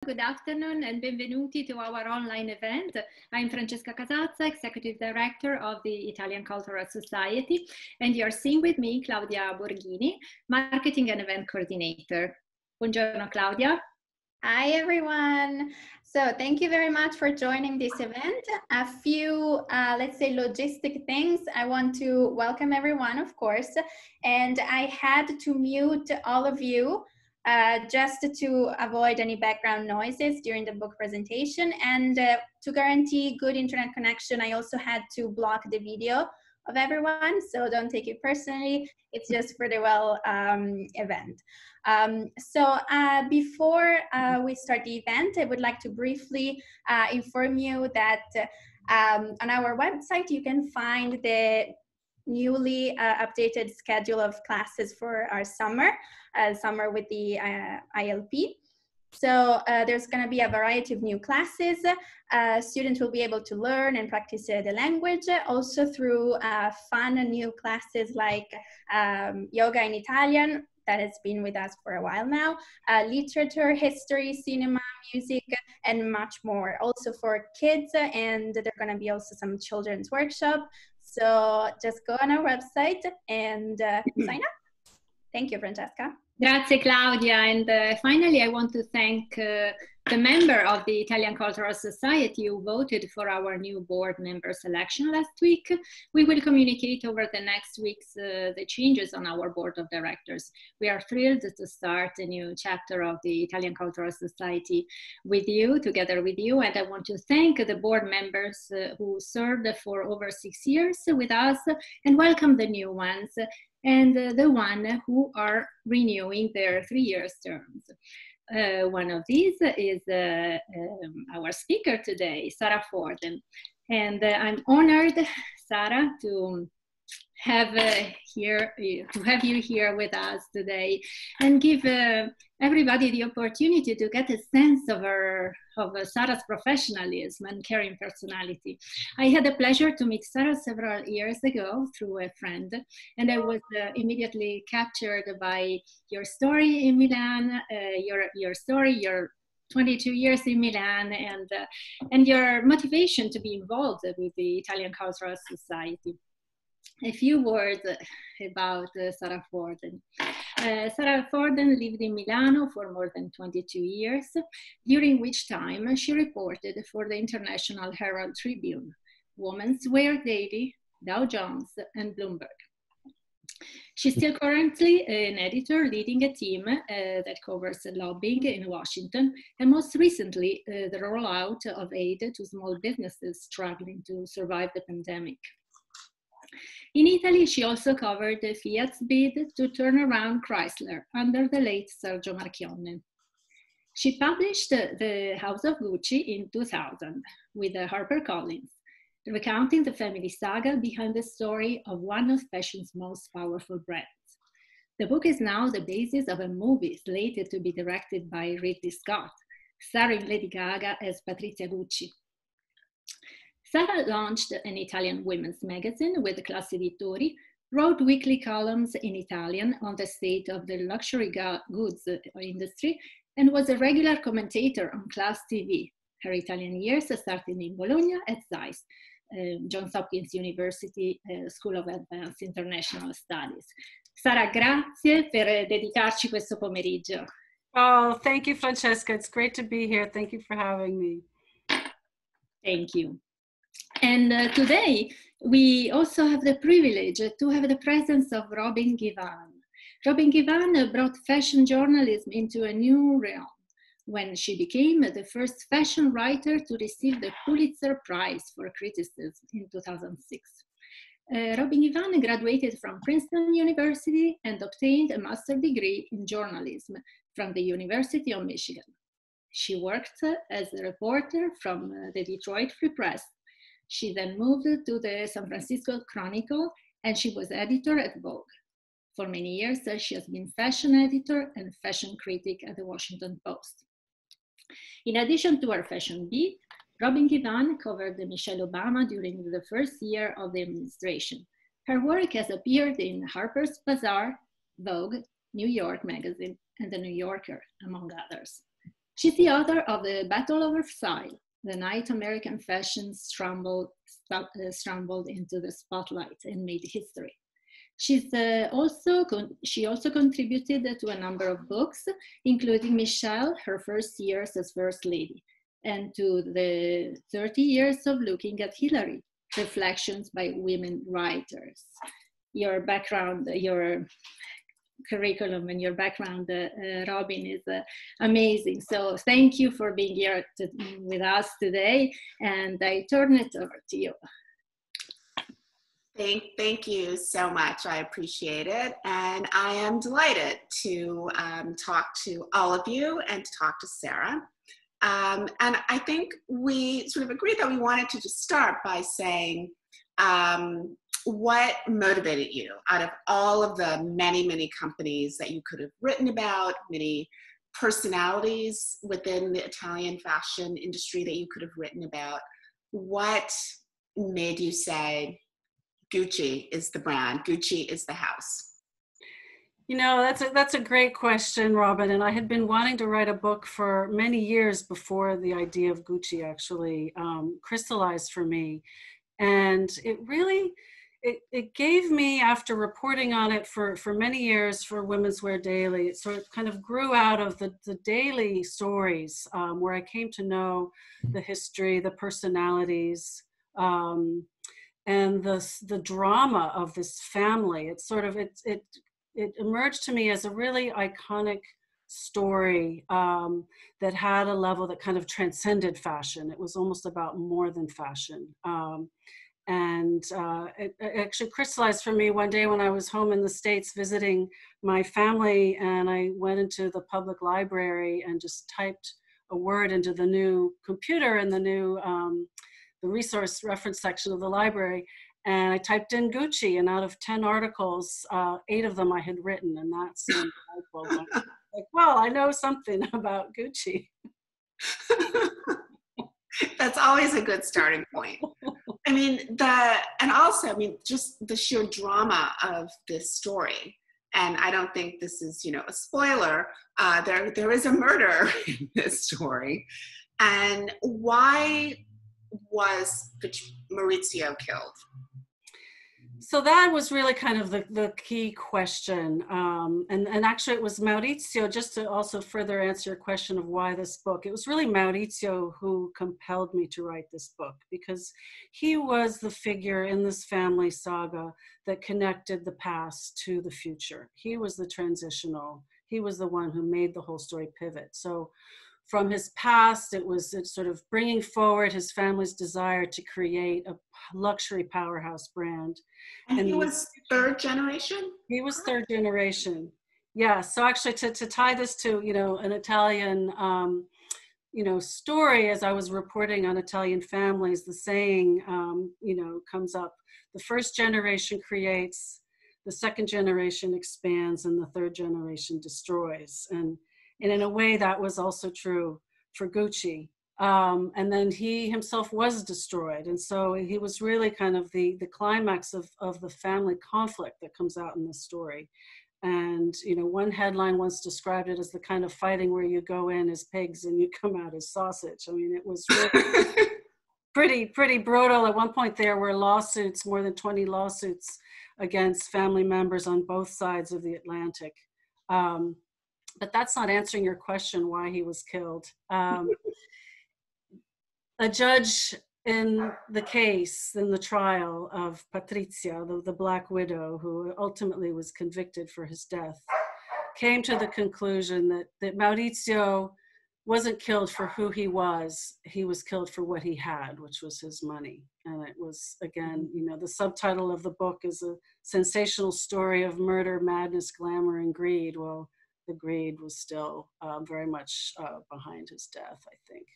good afternoon and benvenuti to our online event. I'm Francesca Casazza, Executive Director of the Italian Cultural Society, and you're seeing with me Claudia Borghini, Marketing and Event Coordinator. Buongiorno, Claudia. Hi, everyone. So thank you very much for joining this event. A few, let's say, logistic things. I want to welcome everyone, of course, and I had to mute all of you just to avoid any background noises during the book presentation. And to guarantee good internet connection, I also had to block the video of everyone, so don't take it personally. It's just for the event. Before we start the event, I would like to briefly inform you that on our website you can find the newly updated schedule of classes for our summer with the ILP. So there's going to be a variety of new classes. Students will be able to learn and practice the language, also through fun and new classes like yoga in Italian, that has been with us for a while now, literature, history, cinema, music, and much more. Also for kids, and there are going to be also some children's workshop. So just go on our website and sign up. Thank you, Francesca. Grazie, Claudia. And finally, I want to thank the member of the Italian Cultural Society who voted for our new board member selection last week. We will communicate over the next weeks the changes on our board of directors. We are thrilled to start a new chapter of the Italian Cultural Society with you, together with you. And I want to thank the board members who served for over 6 years with us and welcome the new ones and the one who are renewing their 3-year terms. One of these is our speaker today, Sara Forden. And I'm honored, Sara, to have you here with us today and give everybody the opportunity to get a sense of Sara's professionalism and caring personality. I had the pleasure to meet Sara several years ago through a friend, and I was immediately captured by your story in Milan, your 22 years in Milan, and your motivation to be involved with the Italian Cultural Society. A few words about Sara Forden. Sara Forden lived in Milano for more than 22 years, during which time she reported for the International Herald Tribune, Women's Wear Daily, Dow Jones, and Bloomberg. She's still currently an editor leading a team that covers lobbying in Washington, and most recently the rollout of aid to small businesses struggling to survive the pandemic. In Italy, she also covered the Fiat's bid to turn around Chrysler under the late Sergio Marchionne. She published The House of Gucci in 2000 with HarperCollins, recounting the family saga behind the story of one of fashion's most powerful brands. The book is now the basis of a movie slated to be directed by Ridley Scott, starring Lady Gaga as Patrizia Gucci. Sara launched an Italian women's magazine with Classe Editori, wrote weekly columns in Italian on the state of the luxury goods industry, and was a regular commentator on Class TV. Her Italian years started in Bologna at ZEISS, Johns Hopkins University School of Advanced International Studies. Sara, grazie per dedicarci questo pomeriggio. Oh, thank you, Francesca. It's great to be here. Thank you for having me. Thank you. And today, we also have the privilege to have the presence of Robin Givhan. Robin Givhan brought fashion journalism into a new realm when she became the first fashion writer to receive the Pulitzer Prize for Criticism in 2006. Robin Givhan graduated from Princeton University and obtained a master's degree in journalism from the University of Michigan. She worked as a reporter from the Detroit Free Press. She then moved to the San Francisco Chronicle, and she was editor at Vogue. For many years, she has been fashion editor and fashion critic at the Washington Post. In addition to her fashion beat, Robin Givhan covered Michelle Obama during the first year of the administration. Her work has appeared in Harper's Bazaar, Vogue, New York Magazine, and The New Yorker, among others. She's the author of The Battle Over Style, the night American fashion scrambled into the spotlight and made history. She also contributed to a number of books, including Michelle, her first years as First Lady, and to the 30 Years of Looking at Hillary, Reflections by Women Writers. Your background, your curriculum and your background, Robin, is amazing. So thank you for being here with us today, and I turn it over to you. Thank you so much. I appreciate it. And I am delighted to talk to all of you and to talk to Sara. And I think we sort of agreed that we wanted to just start by saying what motivated you out of all of the many, many companies that you could have written about, many personalities within the Italian fashion industry that you could have written about. What made you say, Gucci is the brand, Gucci is the house? You know, that's a great question, Robin. And I had been wanting to write a book for many years before the idea of Gucci actually crystallized for me. And it really, it gave me, after reporting on it for many years for Women's Wear Daily, it sort of kind of grew out of the daily stories where I came to know the history, the personalities, and the drama of this family. It's sort of, it emerged to me as a really iconic story that had a level that kind of transcended fashion. It was almost about more than fashion. It actually crystallized for me one day when I was home in the States visiting my family, and I went into the public library and just typed a word into the new computer in the new the resource reference section of the library, and I typed in Gucci, and out of 10 articles, 8 of them I had written, and that's like, well, I know something about Gucci. That's always a good starting point. I mean, just the sheer drama of this story. And I don't think this is, a spoiler. There is a murder in this story. And why was Maurizio killed? So that was really kind of the key question. And actually it was Maurizio, just to also further answer your question of why this book, it was really Maurizio who compelled me to write this book, because he was the figure in this family saga that connected the past to the future. He was the transitional. He was the one who made the whole story pivot. So from his past, it's sort of bringing forward his family's desire to create a luxury powerhouse brand. And he was third generation? He was third generation. Yeah, so actually to tie this to, an Italian, story, as I was reporting on Italian families, the saying, comes up: the first generation creates, the second generation expands, and the third generation destroys. And in a way, that was also true for Gucci. And then he himself was destroyed. And so he was really kind of the climax of the family conflict that comes out in this story. And, one headline once described it as the kind of fighting where you go in as pigs and you come out as sausage. I mean, it was really pretty brutal. At one point there were lawsuits, more than 20 lawsuits against family members on both sides of the Atlantic. But that's not answering your question why he was killed. A judge in the case, in the trial of Patrizia, the Black Widow, who ultimately was convicted for his death, came to the conclusion that Maurizio wasn't killed for who he was killed for what he had, which was his money. And it was, again, the subtitle of the book is a sensational story of murder, madness, glamour, and greed. Well, the greed was still very much behind his death, I think.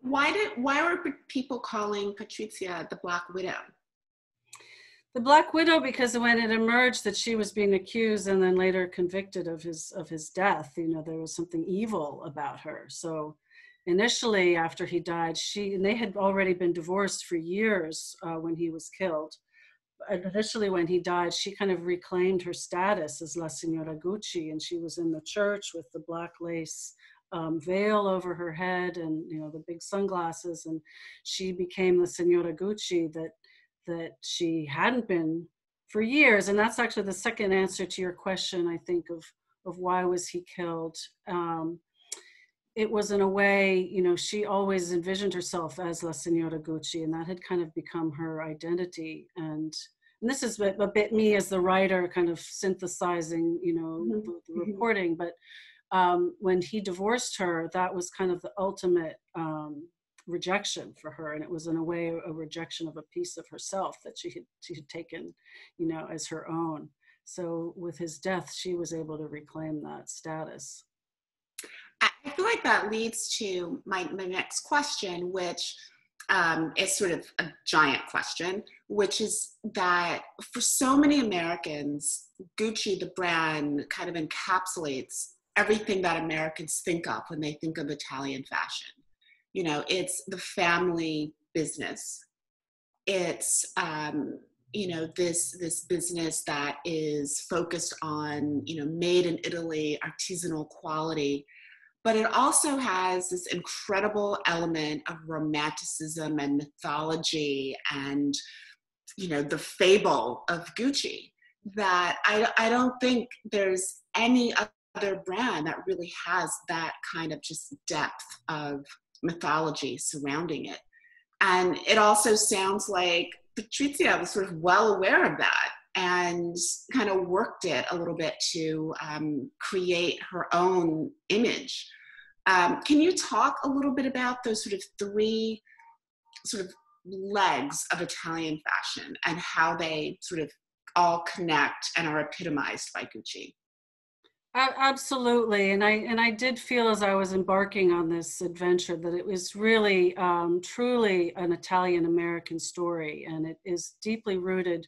Why were people calling Patrizia the Black Widow? The Black Widow, because when it emerged that she was being accused and then later convicted of his death, there was something evil about her. So initially, after he died, and they had already been divorced for years when he was killed. Initially, when he died, she kind of reclaimed her status as La Signora Gucci, and she was in the church with the black lace veil over her head and, you know, the big sunglasses, and she became the Signora Gucci that she hadn't been for years. And that's actually the second answer to your question, I think, of why was he killed. It was, in a way, you know, she always envisioned herself as La Signora Gucci, and that had kind of become her identity. And this is a bit me as the writer kind of synthesizing, you know, the reporting. But when he divorced her, that was kind of the ultimate rejection for her. And it was, in a way, a rejection of a piece of herself that she had taken, you know, as her own. So with his death, she was able to reclaim that status. I feel like that leads to my next question, which is sort of a giant question, which is that for so many Americans, Gucci, the brand, kind of encapsulates everything that Americans think of when they think of Italian fashion. You know, it's the family business. It's, you know, this business that is focused on, you know, made in Italy, artisanal quality. But it also has this incredible element of romanticism and mythology and, you know, the fable of Gucci that I don't think there's any other brand that really has that kind of just depth of mythology surrounding it. And it also sounds like Patrizia was sort of well aware of that and kind of worked it a little bit to create her own image. Can you talk a little bit about those sort of three sort of legs of Italian fashion and how they sort of all connect and are epitomized by Gucci? Absolutely, and I did feel as I was embarking on this adventure that it was really truly an Italian-American story, and it is deeply rooted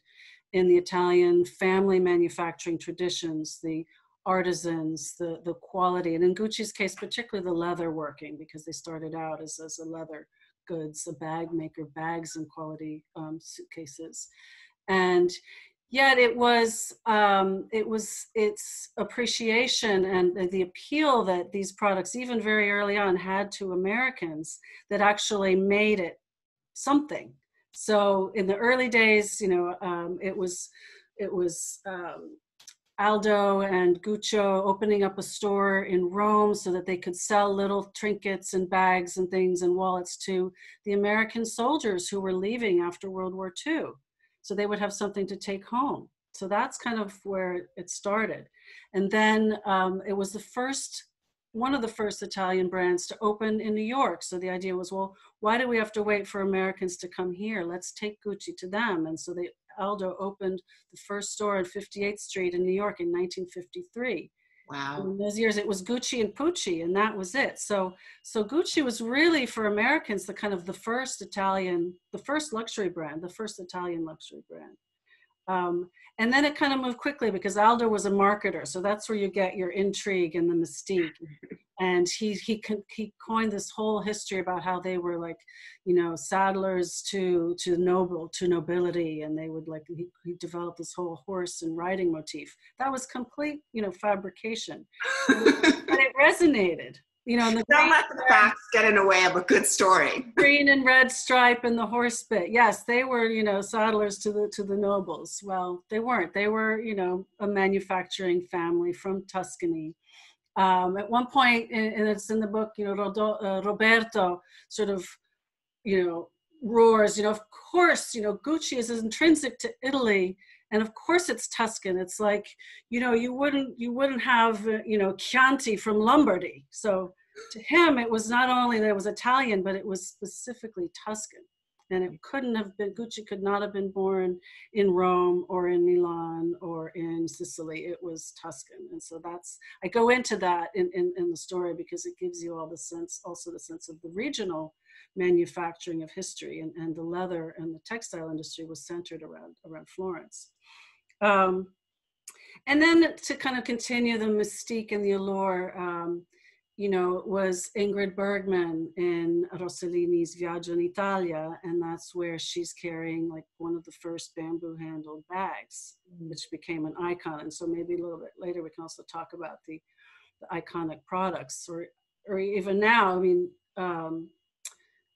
in the Italian family manufacturing traditions, the artisans, the quality, and in Gucci's case, particularly the leather working, because they started out as a leather goods, a bag maker, bags and quality suitcases, and yet it was its appreciation and the appeal that these products, even very early on, had to Americans that actually made it something. So in the early days, you know, it was Aldo and Guccio opening up a store in Rome so that they could sell little trinkets and bags and things and wallets to the American soldiers who were leaving after World War II. So they would have something to take home. So that's kind of where it started. And then it was one of the first Italian brands to open in New York. So the idea was, well, why do we have to wait for Americans to come here? Let's take Gucci to them. And so Aldo opened the first store on 58th Street in New York in 1953. Wow. In those years, it was Gucci and Pucci, and that was it. So Gucci was really, for Americans, the kind of the first luxury brand, the first Italian luxury brand. And then it kind of moved quickly because Aldo was a marketer. So that's where you get your intrigue and the mystique. And he coined this whole history about how they were like, you know, saddlers to nobility. And they would like, he developed this whole horse and riding motif. That was complete, you know, fabrication. But it resonated. You know, and don't let the facts get in the way of a good story. Green and red stripe and the horse bit. Yes, they were, you know, saddlers to the nobles. Well, they weren't. They were, you know, a manufacturing family from Tuscany. At one point, and it's in the book, you know, Roberto sort of, you know, roars, you know, of course, you know, Gucci is intrinsic to Italy. And of course it's Tuscan. It's like, you know, you wouldn't have, you know, Chianti from Lombardy. So to him, it was not only that it was Italian, but it was specifically Tuscan. And it couldn't have been, Gucci could not have been born in Rome or in Milan or in Sicily. It was Tuscan. And so I go into that in the story because it gives you all the sense, also the sense of the regional manufacturing of history, and the leather and the textile industry was centered around Florence. And then to kind of continue the mystique and the allure, you know, was Ingrid Bergman in Rossellini's Viaggio in Italia, and that's where she's carrying like one of the first bamboo handled bags, which became an icon. And so maybe a little bit later we can also talk about the iconic products. Or or even now, I mean,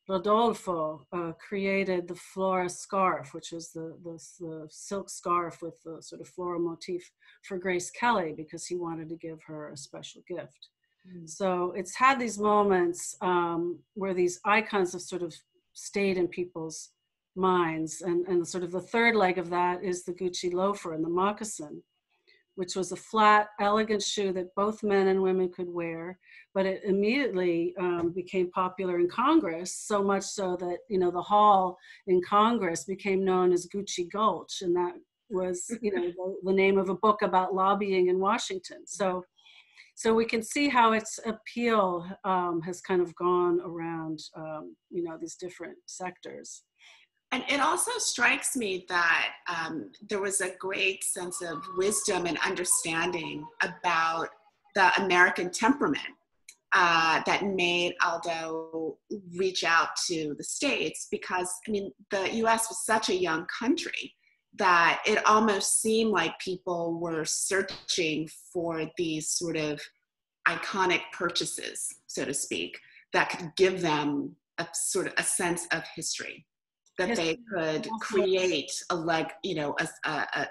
Rodolfo created the Flora Scarf, which is the silk scarf with the sort of floral motif for Grace Kelly, because he wanted to give her a special gift. So it's had these moments where these icons have sort of stayed in people's minds. And sort of the third leg of that is the Gucci loafer and the moccasin, which was a flat, elegant shoe that both men and women could wear. But it immediately became popular in Congress, so much so that, you know, the hall in Congress became known as Gucci Gulch. And that was, you know, the name of a book about lobbying in Washington. So we can see how its appeal has kind of gone around, you know, these different sectors. And it also strikes me that there was a great sense of wisdom and understanding about the American temperament that made Aldo reach out to the States, because, I mean, the US was such a young country that it almost seemed like people were searching for these sort of iconic purchases, so to speak, that could give them a sort of a sense of history, that they could create a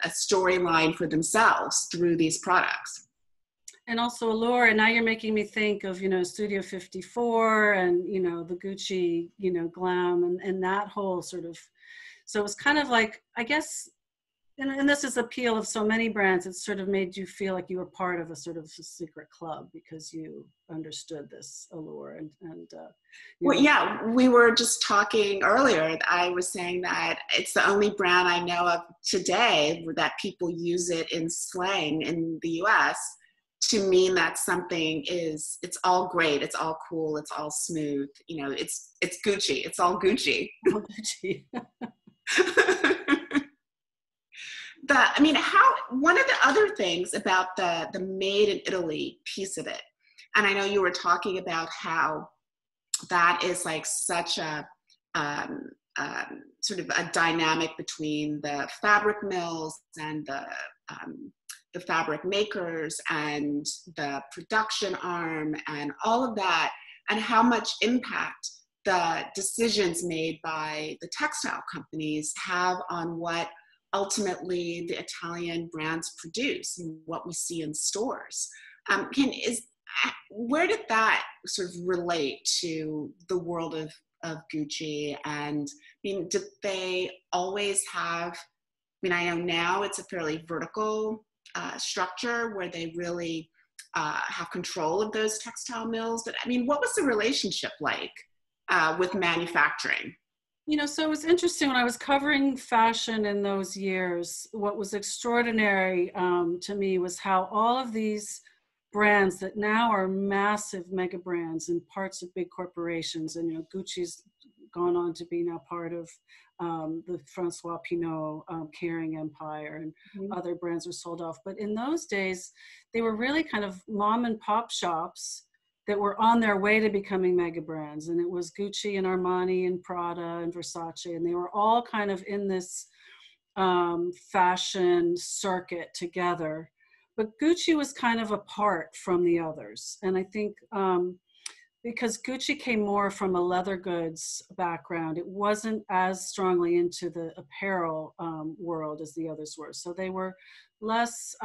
storyline for themselves through these products. And also allure. And now you're making me think of, you know, Studio 54 and, you know, the Gucci, you know, glam and that whole sort of, so it was kind of like, I guess, and this is the appeal of so many brands, it sort of made you feel like you were part of a sort of a secret club because you understood this allure. Well, yeah, we were just talking earlier. I was saying that it's the only brand I know of today that people use it in slang in the US to mean that something is, it's all great, it's all cool, it's all smooth. You know, it's Gucci, it's all Gucci. Oh, Gucci. One of the other things about the made in Italy piece of it, and I know you were talking about how that is like such a sort of a dynamic between the fabric mills and the fabric makers and the production arm and all of that, and how much impact the decisions made by the textile companies have on what ultimately the Italian brands produce and what we see in stores. Where did that sort of relate to the world of Gucci? And I mean, did they always have, I mean, I know now it's a fairly vertical structure where they really have control of those textile mills, but I mean, what was the relationship like with manufacturing? You know, so it was interesting when I was covering fashion in those years, what was extraordinary to me was how all of these brands that now are massive mega brands and parts of big corporations, and, you know, Gucci's gone on to be now part of the Francois Pinault Kering empire, and other brands were sold off. But in those days, they were really kind of mom and pop shops that were on their way to becoming mega brands. And it was Gucci and Armani and Prada and Versace, and they were all kind of in this fashion circuit together. But Gucci was kind of apart from the others. And I think because Gucci came more from a leather goods background, it wasn't as strongly into the apparel world as the others were. So they were less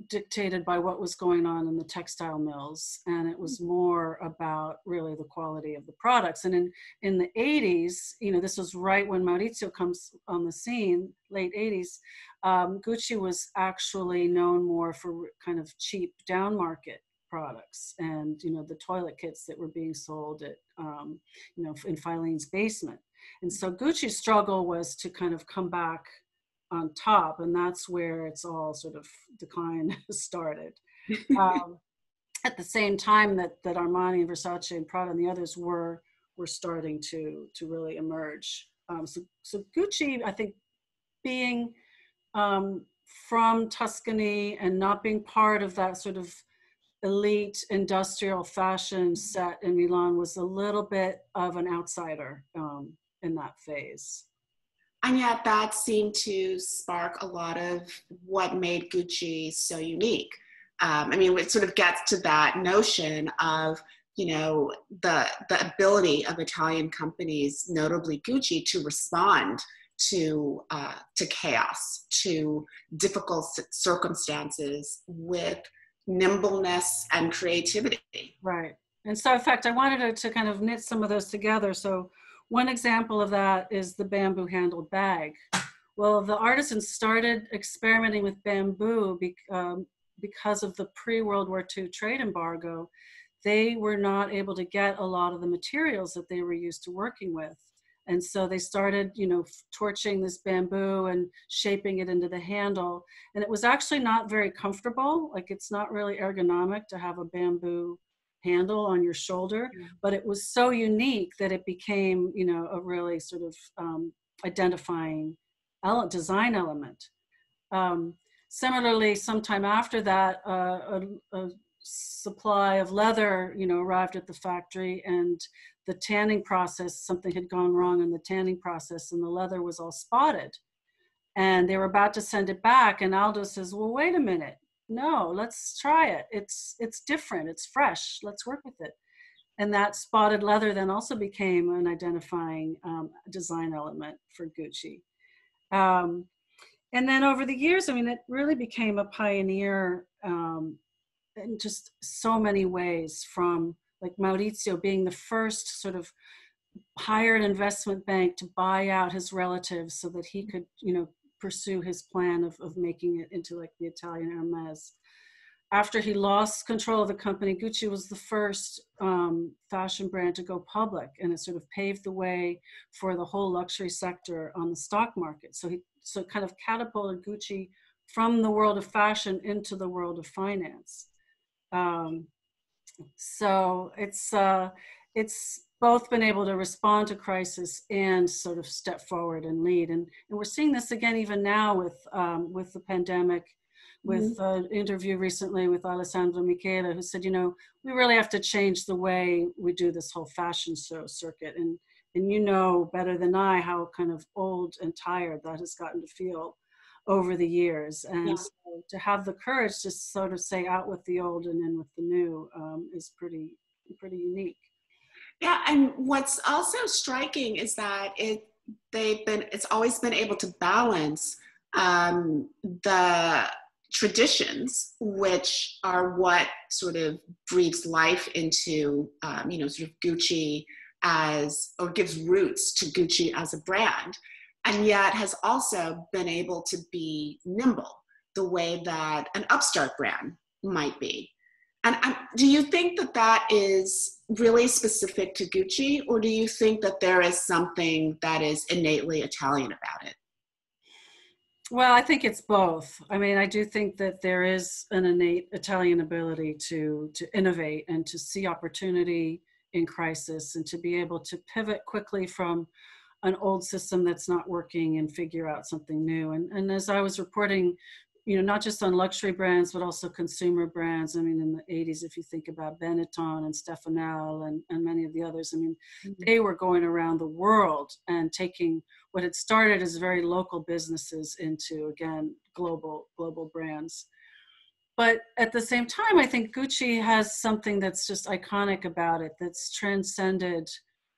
dictated by what was going on in the textile mills, and it was more about really the quality of the products. And in the 80s, you know, this was right when Maurizio comes on the scene, late 80s, Gucci was actually known more for kind of cheap down market products, and, you know, the toilet kits that were being sold at you know, in Filene's basement. And so Gucci's struggle was to kind of come back on top, and that's where it's all sort of decline started. At the same time that Armani and Versace and Prada and the others were starting to really emerge. So Gucci, I think, being from Tuscany and not being part of that sort of elite industrial fashion set in Milan, was a little bit of an outsider in that phase. And yet that seemed to spark a lot of what made Gucci so unique. I mean, it sort of gets to that notion of, you know, the ability of Italian companies, notably Gucci, to respond to chaos, to difficult circumstances with nimbleness and creativity. Right. And so, in fact, I wanted to kind of knit some of those together. So one example of that is the bamboo handled bag. Well, the artisans started experimenting with bamboo because of the pre-World War II trade embargo. They were not able to get a lot of the materials that they were used to working with. And so they started, you know, torching this bamboo and shaping it into the handle. And it was actually not very comfortable. Like, it's not really ergonomic to have a bamboo handle on your shoulder, but it was so unique that it became, you know, a really sort of identifying design element. Similarly, sometime after that, a supply of leather, you know, arrived at the factory, and the tanning process, something had gone wrong in the tanning process, and the leather was all spotted. And they were about to send it back, and Aldo says, well, wait a minute. No, let's try it. It's different, it's fresh, let's work with it. And that spotted leather then also became an identifying design element for Gucci. And then over the years, I mean, it really became a pioneer in just so many ways, from like Maurizio being the first sort of hired investment bank to buy out his relatives so that he could, you know, pursue his plan of making it into like the Italian Hermes. After he lost control of the company, Gucci was the first fashion brand to go public, and it sort of paved the way for the whole luxury sector on the stock market. So it kind of catapulted Gucci from the world of fashion into the world of finance. So it's both been able to respond to crisis and sort of step forward and lead. And we're seeing this again even now with the pandemic, with an interview recently with Alessandro Michele, who said, you know, we really have to change the way we do this whole fashion show circuit. And you know better than I how kind of old and tired that has gotten to feel over the years. And so to have the courage to sort of say out with the old and in with the new is pretty unique. Yeah, and what's also striking is that it's always been able to balance the traditions, which are what sort of breathes life into, you know, sort of Gucci or gives roots to Gucci as a brand, and yet has also been able to be nimble the way that an upstart brand might be. And do you think that that is really specific to Gucci, or do you think that there is something that is innately Italian about it? Well, I think it's both. I mean, I do think that there is an innate Italian ability to innovate and to see opportunity in crisis, and to be able to pivot quickly from an old system that's not working and figure out something new. And as I was reporting, you know, not just on luxury brands, but also consumer brands. I mean, in the 80s, if you think about Benetton and Stefanel and many of the others, I mean, they were going around the world and taking what had started as very local businesses into, again, global brands. But at the same time, I think Gucci has something that's just iconic about it, that's transcended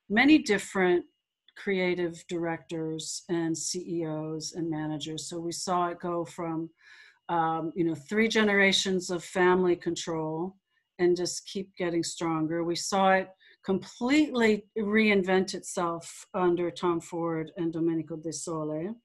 many different creative directors and CEOs and managers. So we saw it go from, you know, 3 generations of family control and just keep getting stronger. We saw it completely reinvent itself under Tom Ford and Domenico De Sole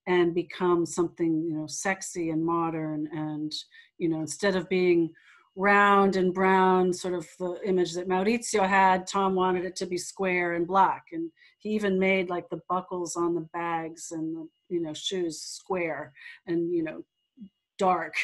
and become something, you know, sexy and modern. And, you know, instead of being round and brown, sort of the image that Maurizio had, Tom wanted it to be square and black. And he even made like the buckles on the bags and the, you know, shoes square and, you know, dark.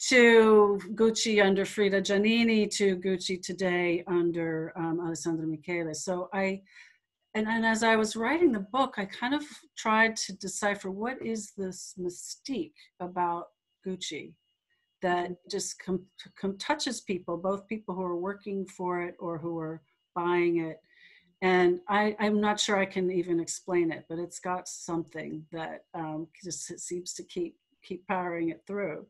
To Gucci under Frida Giannini, to Gucci today under Alessandro Michele. So and as I was writing the book, I kind of tried to decipher what is this mystique about Gucci that just touches people, both people who are working for it or who are buying it. And I'm not sure I can even explain it, but it's got something that just seems to keep powering it through.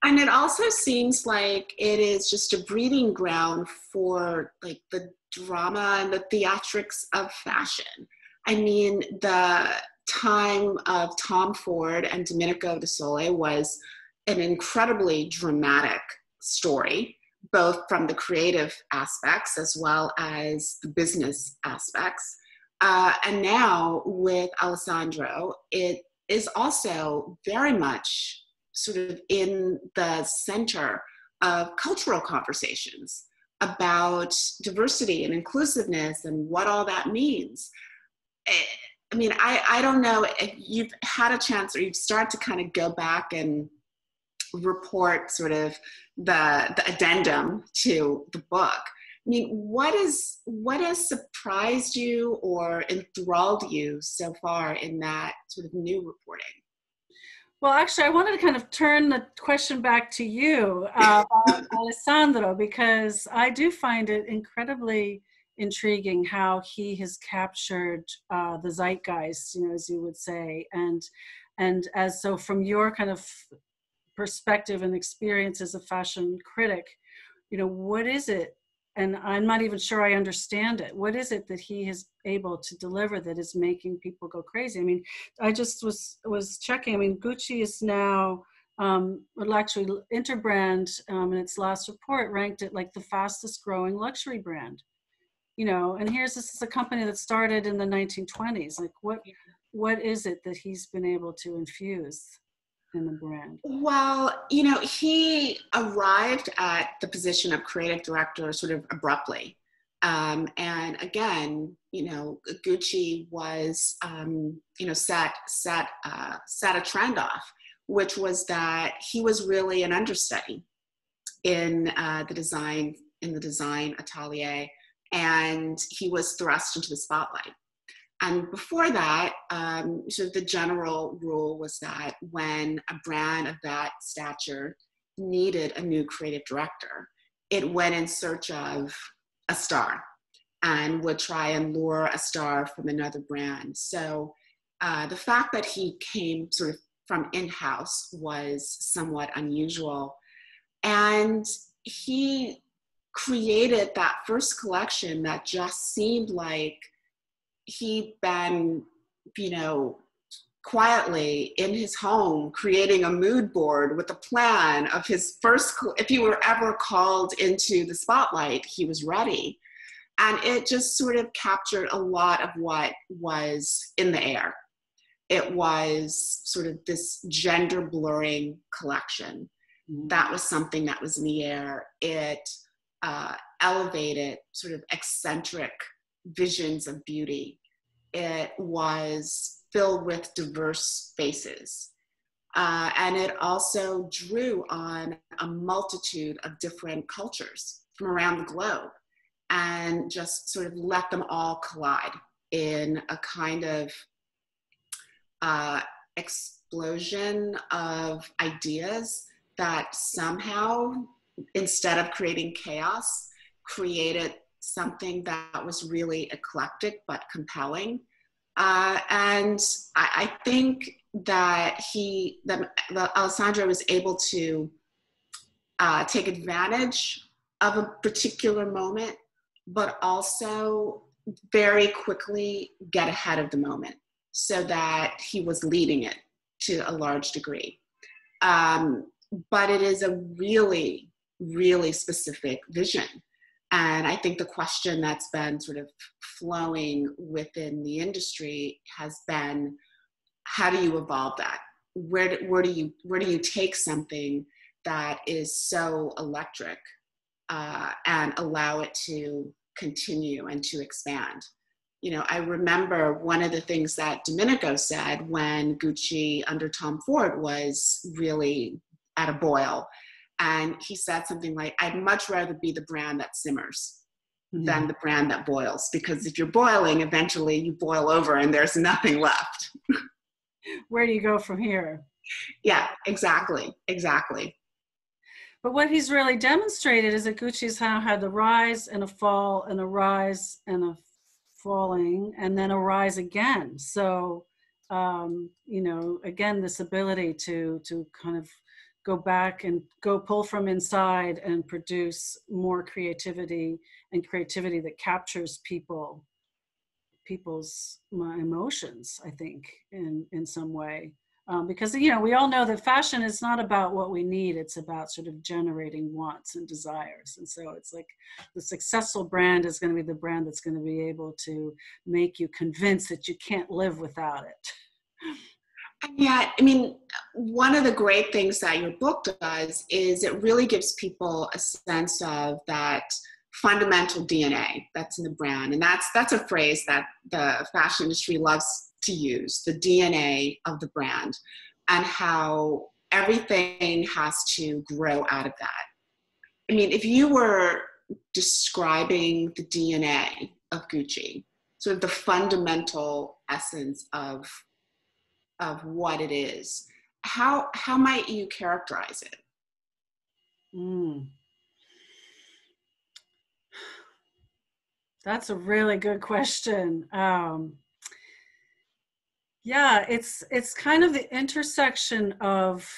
And it also seems like it is just a breeding ground for like the drama and the theatrics of fashion. I mean, the time of Tom Ford and Domenico De Sole was an incredibly dramatic story, both from the creative aspects as well as the business aspects. And now with Alessandro, it is also very much sort of in the center of cultural conversations about diversity and inclusiveness and what all that means. I mean, I don't know if you've had a chance or you've started to kind of go back and report sort of the addendum to the book. I mean, what has surprised you or enthralled you so far in that sort of new reporting? Well, actually, I wanted to kind of turn the question back to you, Alessandro, because I do find it incredibly intriguing how he has captured the zeitgeist, you know, as you would say, and as so from your kind of perspective and experience as a fashion critic, you know, what is it? And I'm not even sure I understand it. What is it that he is able to deliver that is making people go crazy? I mean, I just was checking. I mean, Gucci is now, well, actually, Interbrand in its last report ranked it like the fastest growing luxury brand. You know, and this is a company that started in the 1920s. Like, what is it that he's been able to infuse in the brand? Well, you know, he arrived at the position of creative director sort of abruptly. And again, you know, Gucci was, you know, set a trend off, which was that he was really an understudy in the design atelier, and he was thrust into the spotlight. And before that, sort of the general rule was that when a brand of that stature needed a new creative director, it went in search of a star and would try and lure a star from another brand. So the fact that he came sort of from in-house was somewhat unusual. And he created that first collection that just seemed like he'd been, you know, quietly in his home creating a mood board with a plan of his first, if he were ever called into the spotlight, he was ready. And it just sort of captured a lot of what was in the air. It was sort of this gender blurring collection. That was something that was in the air. It elevated sort of eccentric visions of beauty. It was filled with diverse faces. And it also drew on a multitude of different cultures from around the globe and just sort of let them all collide in a kind of explosion of ideas that somehow, instead of creating chaos, created something that was really eclectic but compelling. And I think that Alessandro was able to take advantage of a particular moment, but also very quickly get ahead of the moment so that he was leading it to a large degree. But it is a really, really specific vision. And I think the question that's been sort of flowing within the industry has been, how do you evolve that? Where do you take something that is so electric and allow it to continue and to expand? You know, I remember one of the things that Domenico said when Gucci under Tom Ford was really at a boil. And he said something like, I'd much rather be the brand that simmers than the brand that boils. Because if you're boiling, eventually you boil over and there's nothing left. Where do you go from here? Yeah, exactly. But what he's really demonstrated is that Gucci's now had a rise and a fall and a rise and a falling and then a rise again. So, you know, again, this ability to kind of go back and go pull from inside and produce more creativity, and creativity that captures people's emotions, I think, in some way. Because, you know, we all know that fashion is not about what we need, it's about sort of generating wants and desires. And so it's like the successful brand is going to be the brand that's going to be able to make you convinced that you can't live without it. Yeah, I mean, one of the great things that your book does is it really gives people a sense of that fundamental DNA that's in the brand. And that's a phrase that the fashion industry loves to use, the DNA of the brand, and how everything has to grow out of that. I mean, if you were describing the DNA of Gucci, sort of the fundamental essence of what it is, how might you characterize it? That's a really good question. Yeah, it's kind of the intersection of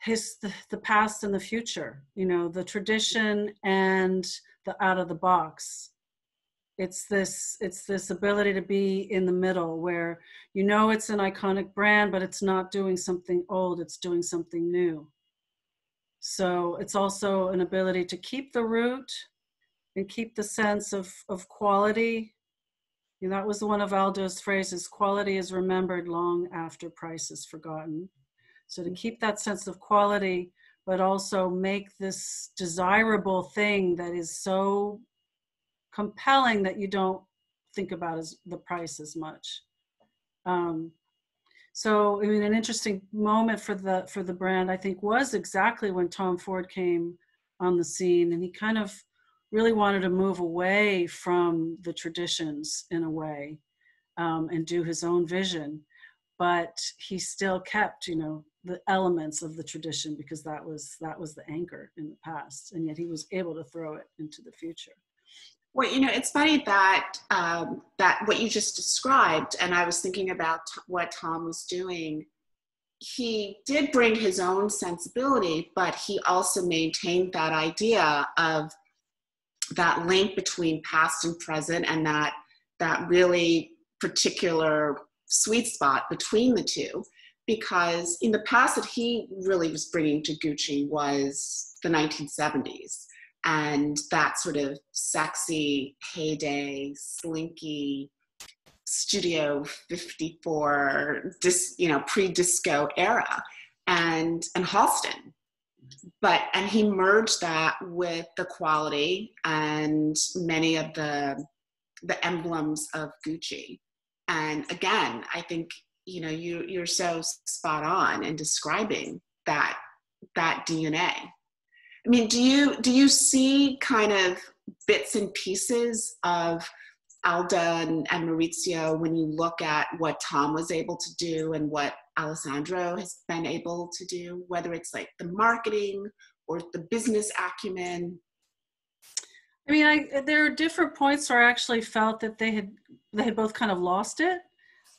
the past and the future, you know, the tradition and the out of the box. It's this ability to be in the middle where, you know, it's an iconic brand, but it's not doing something old, it's doing something new. So it's also an ability to keep the root and keep the sense of quality. You know, that was one of Aldo's phrases, quality is remembered long after price is forgotten. So to keep that sense of quality, but also make this desirable thing that is so compelling that you don't think about as the price as much. So I mean, an interesting moment for the brand, I think, was exactly when Tom Ford came on the scene, and he kind of really wanted to move away from the traditions in a way, and do his own vision, but he still kept, you know, the elements of the tradition, because that was the anchor in the past, and yet he was able to throw it into the future. Well, you know, it's funny that that what you just described, and I was thinking about what Tom was doing. He did bring his own sensibility, but he also maintained that idea of that link between past and present, and that really particular sweet spot between the two. Because in the past that he really was bringing to Gucci was the 1970s. And that sort of sexy, heyday, slinky, Studio 54, pre-disco era, and Halston. And he merged that with the quality and many of the emblems of Gucci. And again, I think, you know, you're so spot on in describing that DNA. I mean, do you see kind of bits and pieces of Alda and Maurizio when you look at what Tom was able to do and what Alessandro has been able to do, whether it's like the marketing or the business acumen? I mean, there are different points where I actually felt that they had both kind of lost it.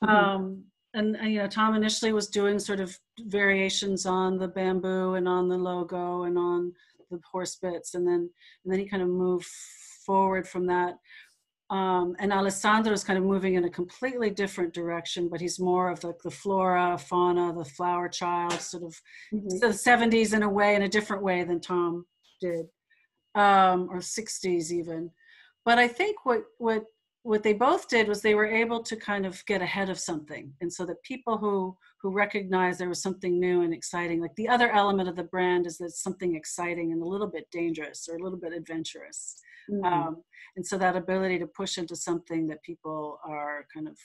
Mm-hmm. And you know, Tom initially was doing sort of variations on the bamboo and on the logo and on the horse bits, and then he kind of moved forward from that. And Alessandro is kind of moving in a completely different direction, but he's more of like the flora, fauna, the flower child, sort of the 70s in a way, in a different way than Tom did, or 60s even. But I think what they both did was they were able to kind of get ahead of something. And so that people who recognized there was something new and exciting, like the other element of the brand is that it's something exciting and a little bit dangerous or a little bit adventurous. Mm-hmm. And so that ability to push into something that people are kind of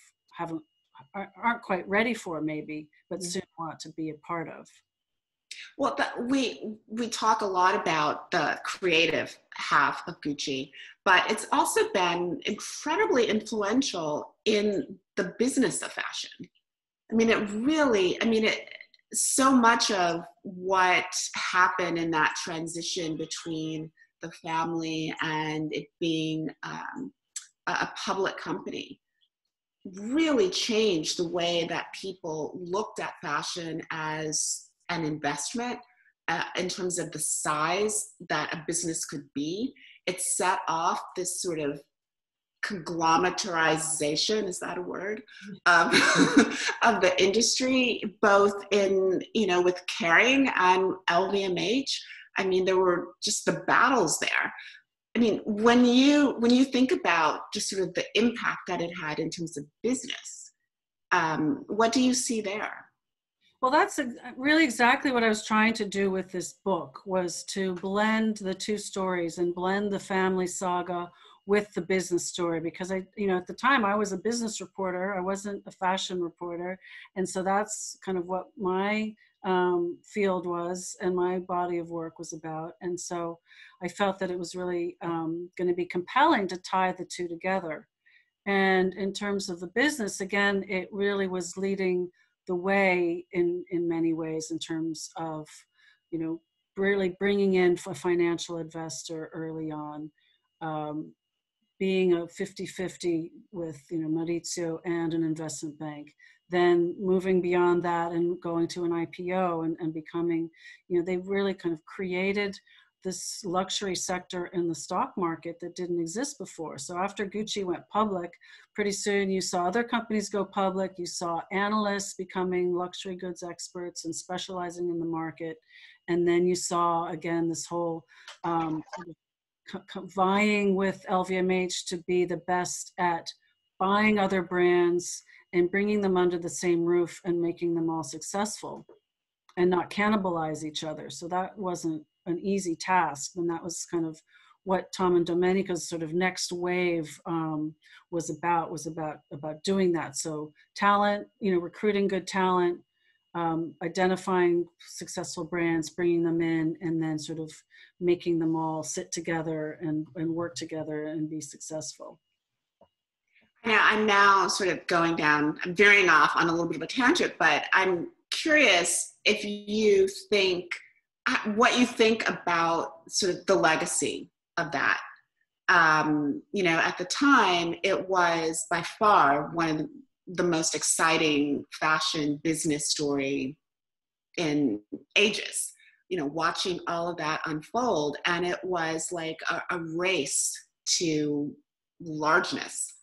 aren't quite ready for maybe, but soon want to be a part of. Well, we talk a lot about the creative half of Gucci, but it's also been incredibly influential in the business of fashion. I mean, so much of what happened in that transition between the family and it being a public company really changed the way that people looked at fashion as an investment, in terms of the size that a business could be. It set off this sort of conglomerateization, is that a word, of the industry, both in, with Kering and LVMH. I mean, there were just the battles there. I mean, when you think about just sort of the impact that it had in terms of business, what do you see there? Well, that's really exactly what I was trying to do with this book, was to blend the two stories and blend the family saga with the business story, because at the time I was a business reporter, I wasn't a fashion reporter. And so that's kind of what my field was and my body of work was about. And so I felt that it was really going to be compelling to tie the two together. And in terms of the business, again, it really was leading the way in many ways, in terms of, really bringing in a financial investor early on, being a 50-50 with, Maurizio and an investment bank, then moving beyond that and going to an IPO and becoming, they really kind of created this luxury sector in the stock market that didn't exist before. So after Gucci went public, pretty soon you saw other companies go public. You saw analysts becoming luxury goods experts and specializing in the market. And then you saw, again, this whole vying with LVMH to be the best at buying other brands and bringing them under the same roof and making them all successful and not cannibalize each other. So that wasn't an easy task. And that was kind of what Tom and Domenico's sort of next wave was about doing that. So talent, recruiting good talent, identifying successful brands, bringing them in, and then sort of making them all sit together and work together and be successful. Yeah, I'm now sort of I'm veering off on a little bit of a tangent, but I'm curious if you think, what you think about sort of the legacy of that. At the time, it was by far one of the most exciting fashion business story in ages, watching all of that unfold. And it was like a race to largeness.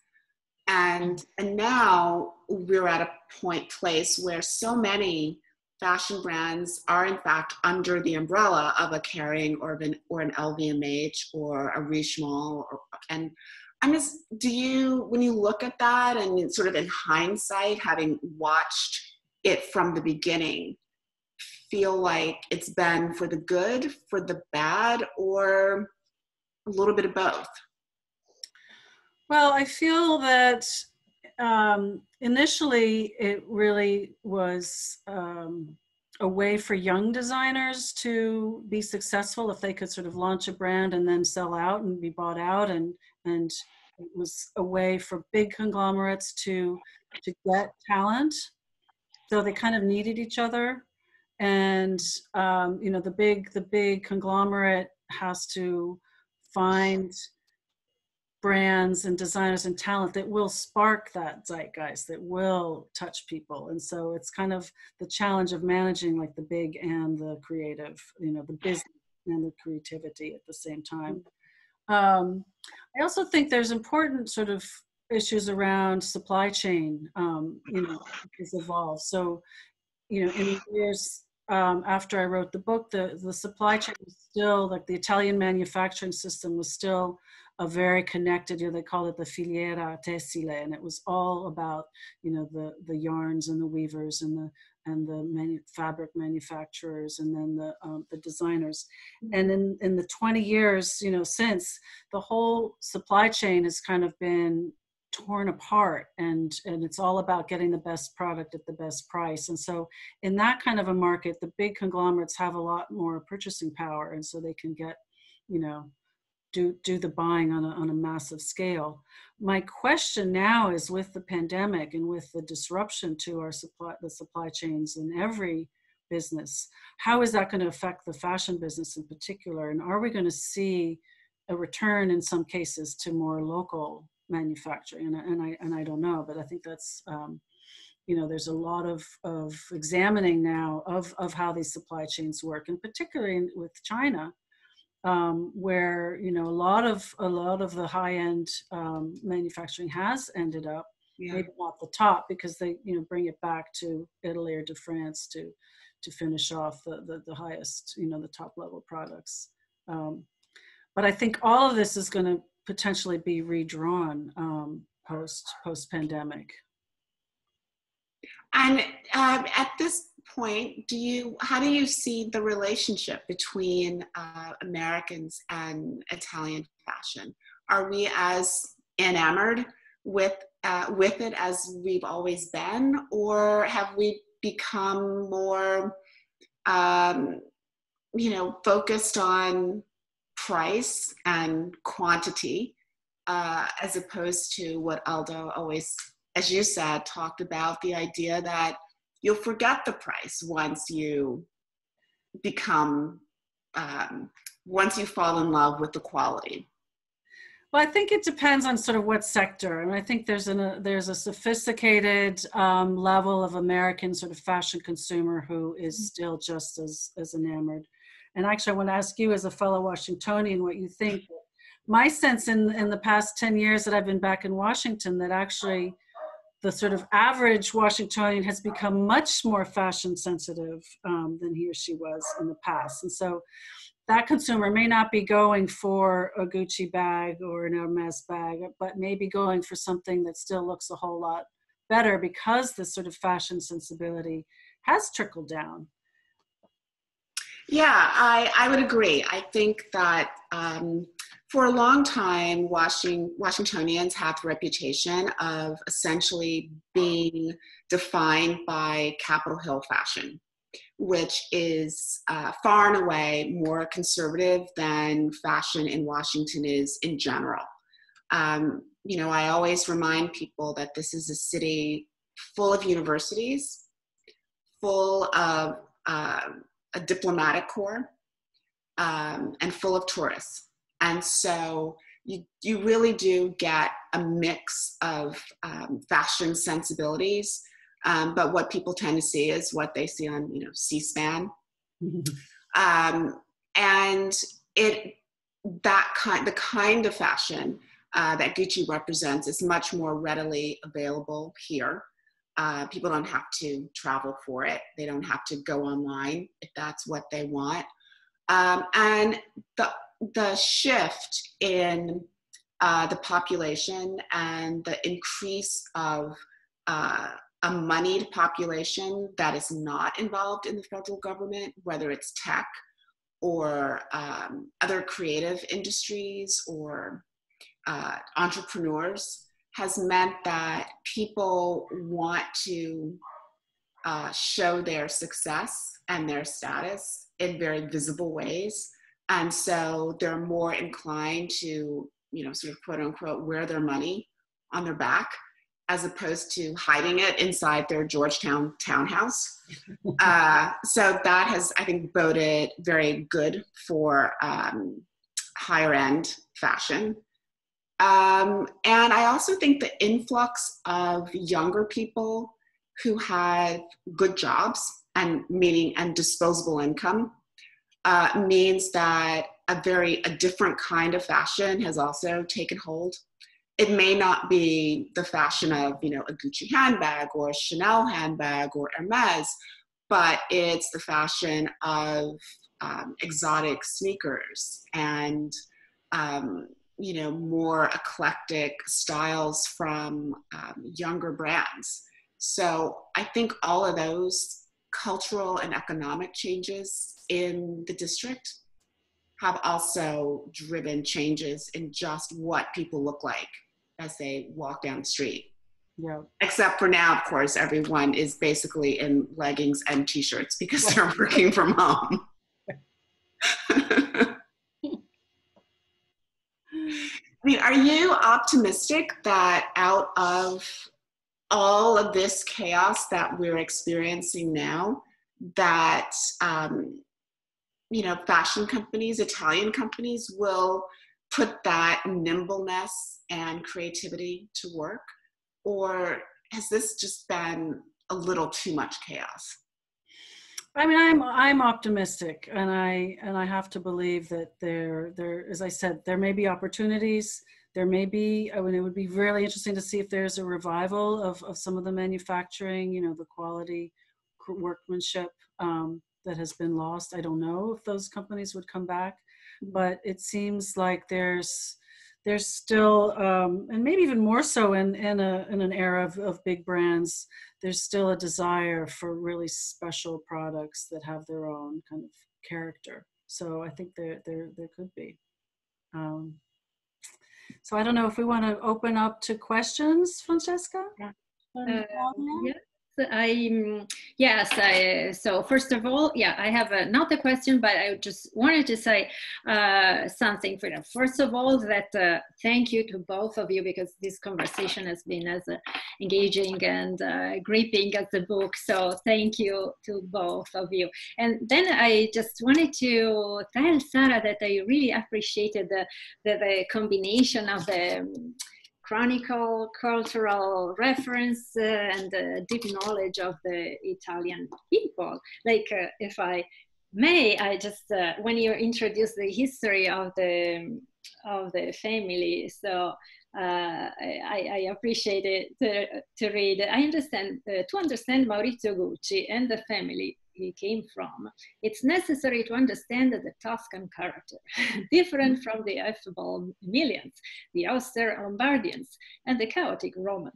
And now we're at a place where so many fashion brands are in fact under the umbrella of a Kering or an LVMH or a Richemont. And I'm just, when you look at that and sort of in hindsight, having watched it from the beginning, feel like it's been for the good, for the bad, or a little bit of both? Well, I feel that initially it really was a way for young designers to be successful if they could sort of launch a brand and then sell out and be bought out, and it was a way for big conglomerates to get talent. So they kind of needed each other, and the big conglomerate has to find brands and designers and talent that will spark that zeitgeist, that will touch people. And so it's kind of the challenge of managing like the big and the creative, the business and the creativity at the same time. I also think there's important sort of issues around supply chain, has evolved. So, in the years after I wrote the book, the supply chain was still, like the Italian manufacturing system was still a very connected, they call it the filiera tessile, and it was all about, the yarns and the weavers and the fabric manufacturers, and then the designers. And in the 20 years, since, the whole supply chain has kind of been torn apart, and it's all about getting the best product at the best price. And so in that kind of a market, the big conglomerates have a lot more purchasing power, and so they can get, do the buying on a massive scale. My question now is, with the pandemic and with the disruption to the supply chains in every business, how is that going to affect the fashion business in particular? And are we going to see a return in some cases to more local manufacturing? And I don't know, but I think that's there's a lot of examining now of how these supply chains work, and particularly with China, where a lot of the high-end manufacturing has ended up, maybe not the top, because they bring it back to Italy or to France to finish off the highest, the top level products. But I think all of this is going to potentially be redrawn post pandemic. And at this point, how do you see the relationship between Americans and Italian fashion? Are we as enamored with it as we've always been, or have we become more, focused on price and quantity, as opposed to what Aldo always, as you said, talked about, the idea that you'll forget the price once you once you fall in love with the quality? Well, I think it depends on sort of what sector. And I think there's a sophisticated level of American sort of fashion consumer who is still just as enamored. And actually, I want to ask you, as a fellow Washingtonian, what you think. My sense in the past 10 years that I've been back in Washington, that actually the sort of average Washingtonian has become much more fashion sensitive than he or she was in the past. And so that consumer may not be going for a Gucci bag or an Hermes bag, but maybe going for something that still looks a whole lot better, because this sort of fashion sensibility has trickled down. Yeah, I would agree. I think that for a long time, Washingtonians have the reputation of essentially being defined by Capitol Hill fashion, which is far and away more conservative than fashion in Washington is in general. I always remind people that this is a city full of universities, full of a diplomatic corps, and full of tourists. And so you really do get a mix of fashion sensibilities, but what people tend to see is what they see on C-SPAN. And the kind of fashion that Gucci represents is much more readily available here. People don't have to travel for it. They don't have to go online if that's what they want. And the shift in the population and the increase of a moneyed population that is not involved in the federal government, whether it's tech or other creative industries or entrepreneurs, has meant that people want to show their success and their status in very visible ways. And so they're more inclined to, sort of quote unquote, wear their money on their back, as opposed to hiding it inside their Georgetown townhouse. So that has, I think, boded very good for higher end fashion. And I also think the influx of younger people who have good jobs and disposable income means that a different kind of fashion has also taken hold. It may not be the fashion of, a Gucci handbag or a Chanel handbag or Hermes, but it's the fashion of exotic sneakers and, more eclectic styles from younger brands. So I think all of those cultural and economic changes in the district have also driven changes in just what people look like as they walk down the street. Yeah. Except for now, of course, everyone is basically in leggings and t-shirts because they're working from home. I mean, are you optimistic that out of all of this chaos that we're experiencing now, that fashion companies, Italian companies, will put that nimbleness and creativity to work? Or has this just been a little too much chaos? I mean, I'm optimistic, and I have to believe that there, as I said, there may be opportunities. There may be, I mean, it would be really interesting to see if there's a revival of some of the manufacturing, you know, the quality workmanship that has been lost. I don't know if those companies would come back, but it seems like there's still, and maybe even more so in an era of big brands, there's still a desire for really special products that have their own kind of character. So I think there could be. So I don't know if we want to open up to questions, Francesca? Yes. So first of all, I have not a question, but I just wanted to say something for them. First of all, that thank you to both of you, because this conversation has been as engaging and gripping as the book. So thank you to both of you. And then I just wanted to tell Sara that I really appreciated the combination of the chronicle, cultural reference, and deep knowledge of the Italian people. Like, if I may, I just, when you introduce the history of the family, so I appreciate it to read. I understand, to understand Maurizio Gucci and the family he came from, it's necessary to understand the Tuscan character, different from the affable Emilians, the austere Lombardians, and the chaotic Romans.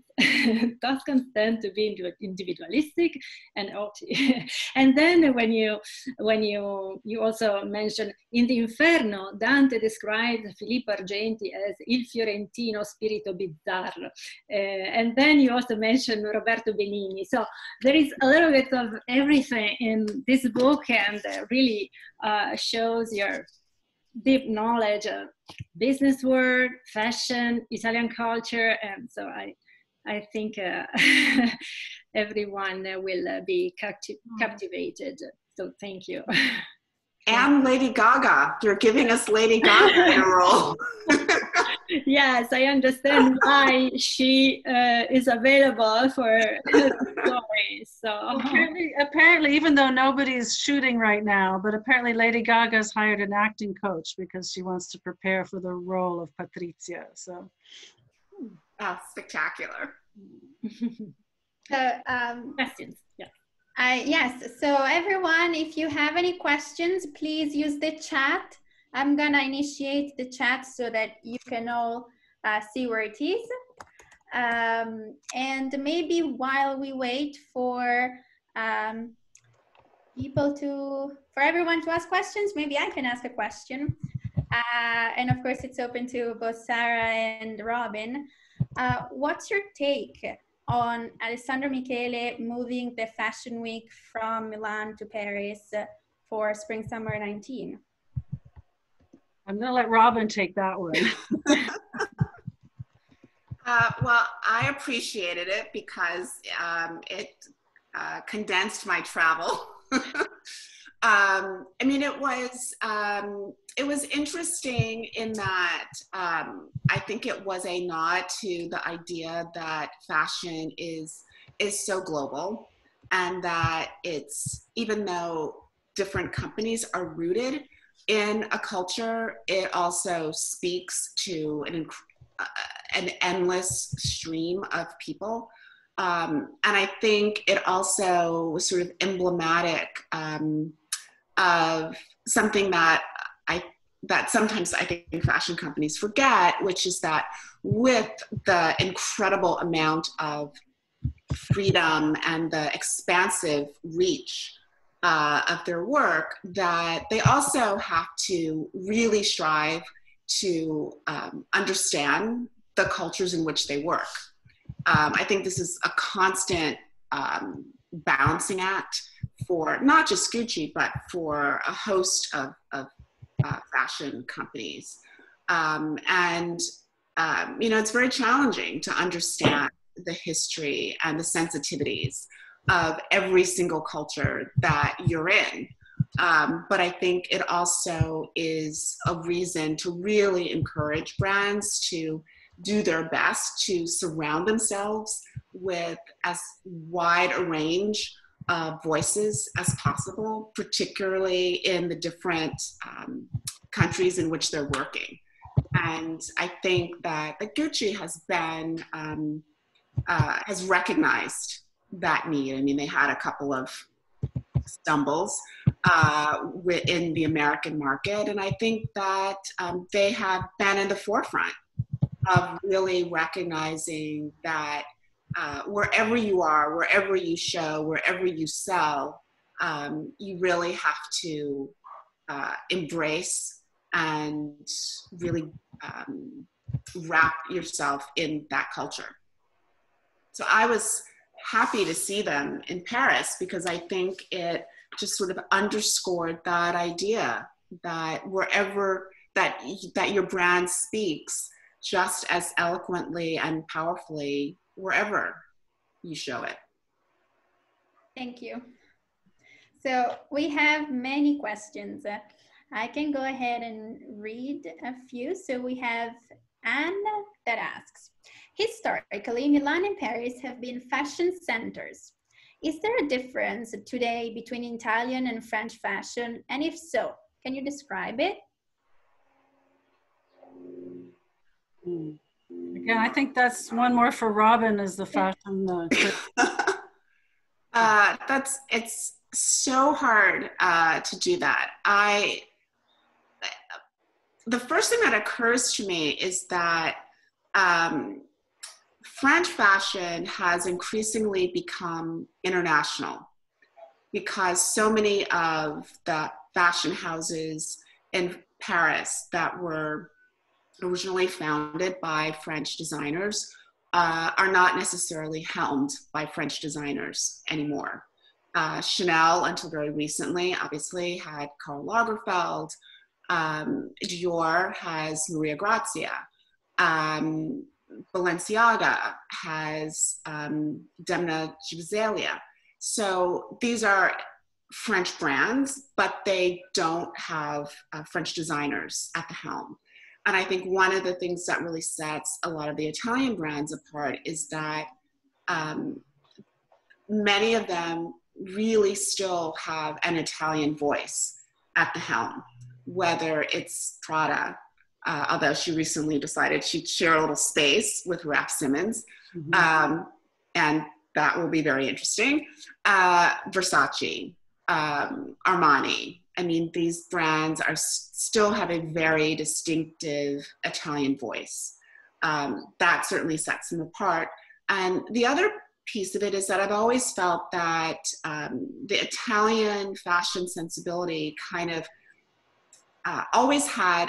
Tuscans tend to be individualistic and haughty. And then when you also mention in the Inferno, Dante described Filippo Argenti as il fiorentino spirito bizzarro. And then you also mention Roberto Benigni. So there is a little bit of everything in this book, and really shows your deep knowledge of business world, fashion, Italian culture, and so I think everyone will be captivated. So thank you. And Lady Gaga, you're giving us Lady Gaga in a role. Yes, I understand why she is available for the story. So apparently, even though nobody's shooting right now, but apparently Lady Gaga's hired an acting coach because she wants to prepare for the role of Patrizia. So, spectacular. Questions? Yeah. Yes. So everyone, if you have any questions, please use the chat. I'm gonna initiate the chat so that you can all see where it is. And maybe while we wait for everyone to ask questions, maybe I can ask a question. And of course, it's open to both Sara and Robin. What's your take on Alessandro Michele moving the Fashion Week from Milan to Paris for Spring/Summer 19? I'm gonna let Robin take that one. Well, I appreciated it because it condensed my travel. I mean, it was interesting in that I think it was a nod to the idea that fashion is so global, and that it's, even though different companies are rooted in a culture, it also speaks to an endless stream of people. And I think it also was sort of emblematic of something that sometimes I think fashion companies forget, which is that with the incredible amount of freedom and the expansive reach of their work, that they also have to really strive to understand the cultures in which they work. I think this is a constant balancing act for not just Gucci, but for a host of fashion companies. You know, it's very challenging to understand the history and the sensitivities of every single culture that you're in. But I think it also is a reason to really encourage brands to do their best to surround themselves with as wide a range of voices as possible, particularly in the different countries in which they're working. And I think that Gucci has been, has recognized that need. I mean, they had a couple of stumbles in the American market. And I think that they have been in the forefront of really recognizing that wherever you are, wherever you show, wherever you sell, you really have to embrace and really wrap yourself in that culture. So I was happy to see them in Paris because I think it just sort of underscored that idea that wherever that your brand speaks just as eloquently and powerfully wherever you show it. Thank you. So we have many questions. I can go ahead and read a few. So we have Anne that asks, historically, Milan and Paris have been fashion centers. Is there a difference today between Italian and French fashion? And if so, can you describe it? Again, I think that's one more for Robin as the fashion. It's so hard to do that. The first thing that occurs to me is that French fashion has increasingly become international because so many of the fashion houses in Paris that were originally founded by French designers are not necessarily helmed by French designers anymore. Chanel, until very recently, obviously had Karl Lagerfeld. Dior has Maria Grazia. Balenciaga has Demna Gvasalia. So these are French brands, but they don't have French designers at the helm. And I think one of the things that really sets a lot of the Italian brands apart is that many of them really still have an Italian voice at the helm, whether it's Prada, although she recently decided she'd share a little space with Raf Simons, and that will be very interesting. Versace, Armani. I mean, these brands still have a very distinctive Italian voice. That certainly sets them apart. And the other piece of it is that I've always felt that the Italian fashion sensibility kind of always had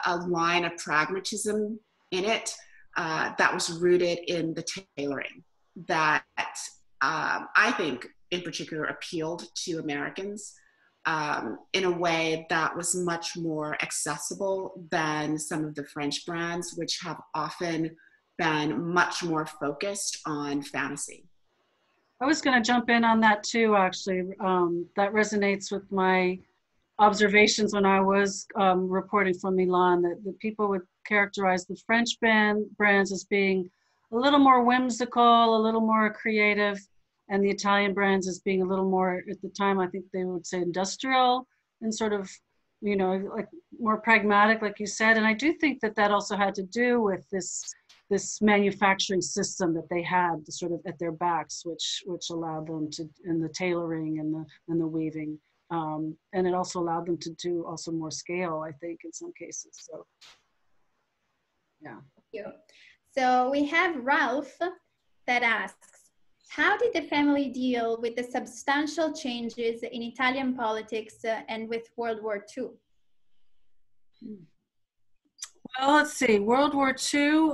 a line of pragmatism in it that was rooted in the tailoring that I think in particular appealed to Americans in a way that was much more accessible than some of the French brands, which have often been much more focused on fantasy. I was going to jump in on that too, actually. That resonates with my observations when I was reporting from Milan, that people would characterize the French brands as being a little more whimsical, a little more creative, and the Italian brands as being a little more, at the time, I think they would say industrial and sort of, you know, like more pragmatic, like you said. And I do think that that also had to do with this manufacturing system that they had sort of at their backs, which allowed them to, in the tailoring and the weaving. And it also allowed them to do also more scale, I think, in some cases. So, yeah. Thank you. So we have Ralph that asks, how did the family deal with the substantial changes in Italian politics and with World War II? Well, let's see. World War II,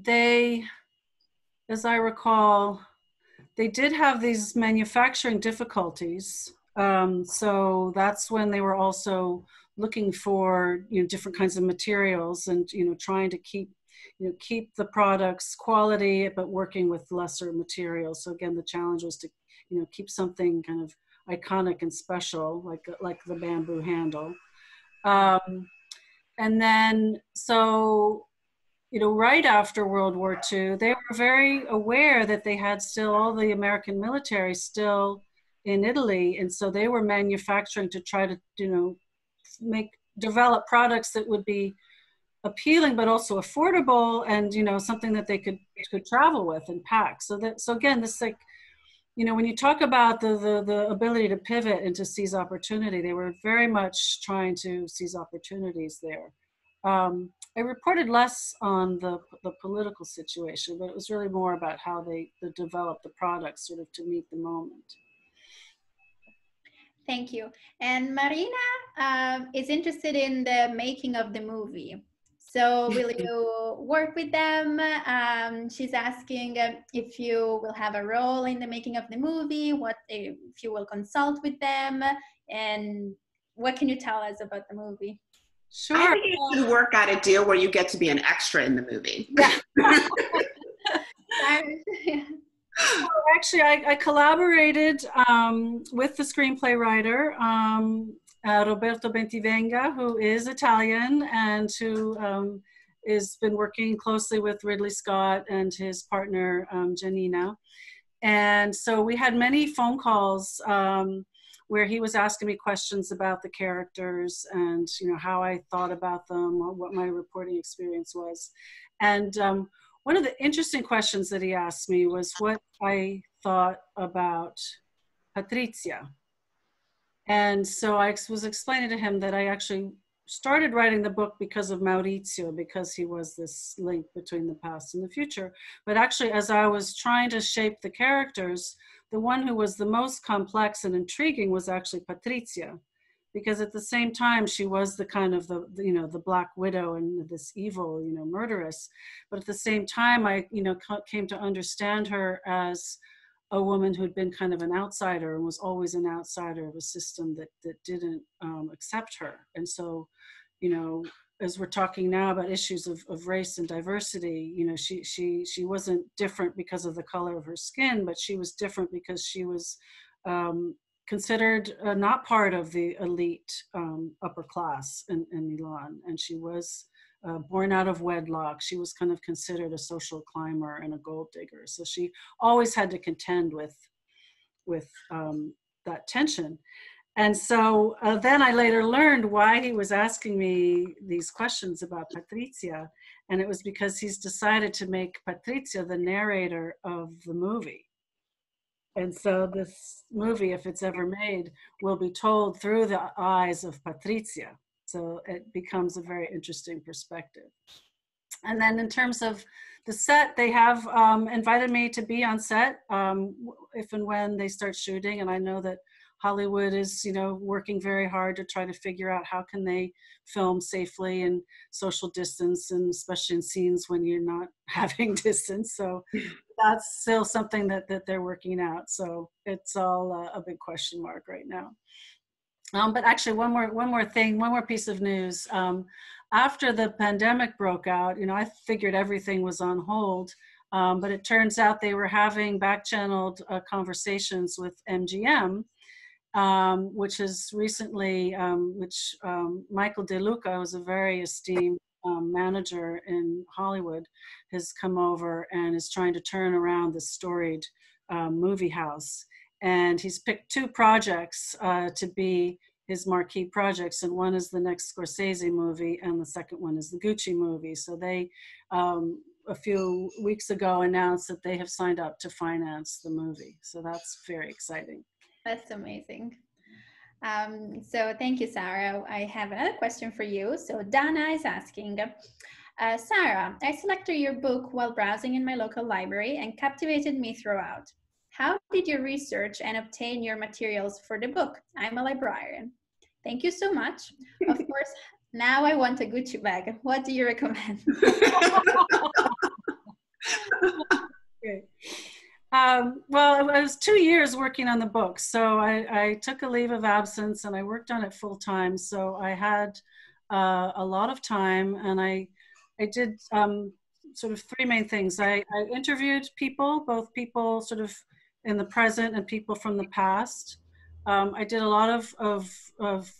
they, as I recall, they did have these manufacturing difficulties. So that's when they were also looking for, you know, different kinds of materials and, you know, trying to keep the product's quality, but working with lesser materials. So again, the challenge was to, you know, keep something kind of iconic and special, like the bamboo handle. And then, so you know, right after World War II, they were very aware that they had still all the American military still in Italy. And so they were manufacturing to try to, you know, develop products that would be appealing, but also affordable, and, you know, something that they could travel with and pack. So again, this, like, you know, when you talk about the ability to pivot and to seize opportunity, they were very much trying to seize opportunities there. I reported less on the political situation, but it was really more about how they developed the products sort of to meet the moment. Thank you. And Marina is interested in the making of the movie. So will you work with them? She's asking if you will have a role in the making of the movie, what if you will consult with them, and what can you tell us about the movie? Sure. I think you should work out a deal where you get to be an extra in the movie. Yeah. Actually, I collaborated with the screenplay writer, Roberto Bentivenga, who is Italian and who has been working closely with Ridley Scott and his partner, Janina. And so we had many phone calls where he was asking me questions about the characters and, you know, how I thought about them, or what my reporting experience was. And one of the interesting questions that he asked me was what I thought about Patrizia. And so I was explaining to him that I actually started writing the book because of Maurizio, because he was this link between the past and the future. But actually, as I was trying to shape the characters, the one who was the most complex and intriguing was actually Patrizia, because at the same time, she was the kind of you know, the Black Widow and this evil, you know, murderess. But at the same time, I, you know, came to understand her as a woman who'd been kind of an outsider and was always an outsider of a system that didn't accept her. And so, you know, as we're talking now about issues of race and diversity, you know, she wasn't different because of the color of her skin, but she was different because she was considered not part of the elite upper class in Milan. And she was born out of wedlock. She was kind of considered a social climber and a gold digger. So she always had to contend with that tension. And so then I later learned why he was asking me these questions about Patrizia. And it was because he's decided to make Patrizia the narrator of the movie. And so this movie, if it's ever made, will be told through the eyes of Patrizia. So it becomes a very interesting perspective. And then in terms of the set, they have invited me to be on set if and when they start shooting. And I know that Hollywood is, you know, working very hard to try to figure out how can they film safely and social distance, and especially in scenes when you're not having distance. So that's still something that they're working out. So it's all a big question mark right now. But actually, one more piece of news. After the pandemic broke out, you know, I figured everything was on hold, but it turns out they were having back-channeled conversations with MGM, which has recently, Michael De Luca, who's a very esteemed manager in Hollywood, has come over and is trying to turn around the storied movie house. And he's picked two projects to be his marquee projects, and one is the next Scorsese movie, and the second one is the Gucci movie. So they, a few weeks ago, announced that they have signed up to finance the movie. So that's very exciting. That's amazing. So thank you, Sara. I have another question for you. So Dana is asking, Sara, I selected your book while browsing in my local library and captivated me throughout. How did you research and obtain your materials for the book? I'm a librarian. Thank you so much. Of course, now I want a Gucci bag. What do you recommend? Okay. Well, I was 2 years working on the book, so I took a leave of absence and I worked on it full time. So I had a lot of time, and I did sort of three main things. I interviewed people, both people sort of in the present and people from the past. I did a lot of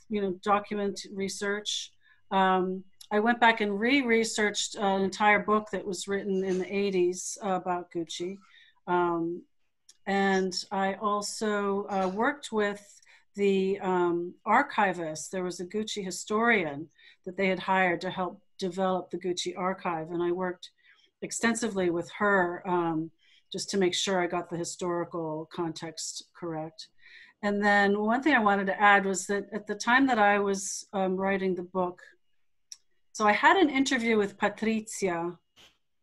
you know, document research. I went back and researched an entire book that was written in the 80s about Gucci. And I also worked with the archivist. There was a Gucci historian that they had hired to help develop the Gucci archive. And I worked extensively with her just to make sure I got the historical context correct. And then one thing I wanted to add was that at the time that I was writing the book, so I had an interview with Patrizia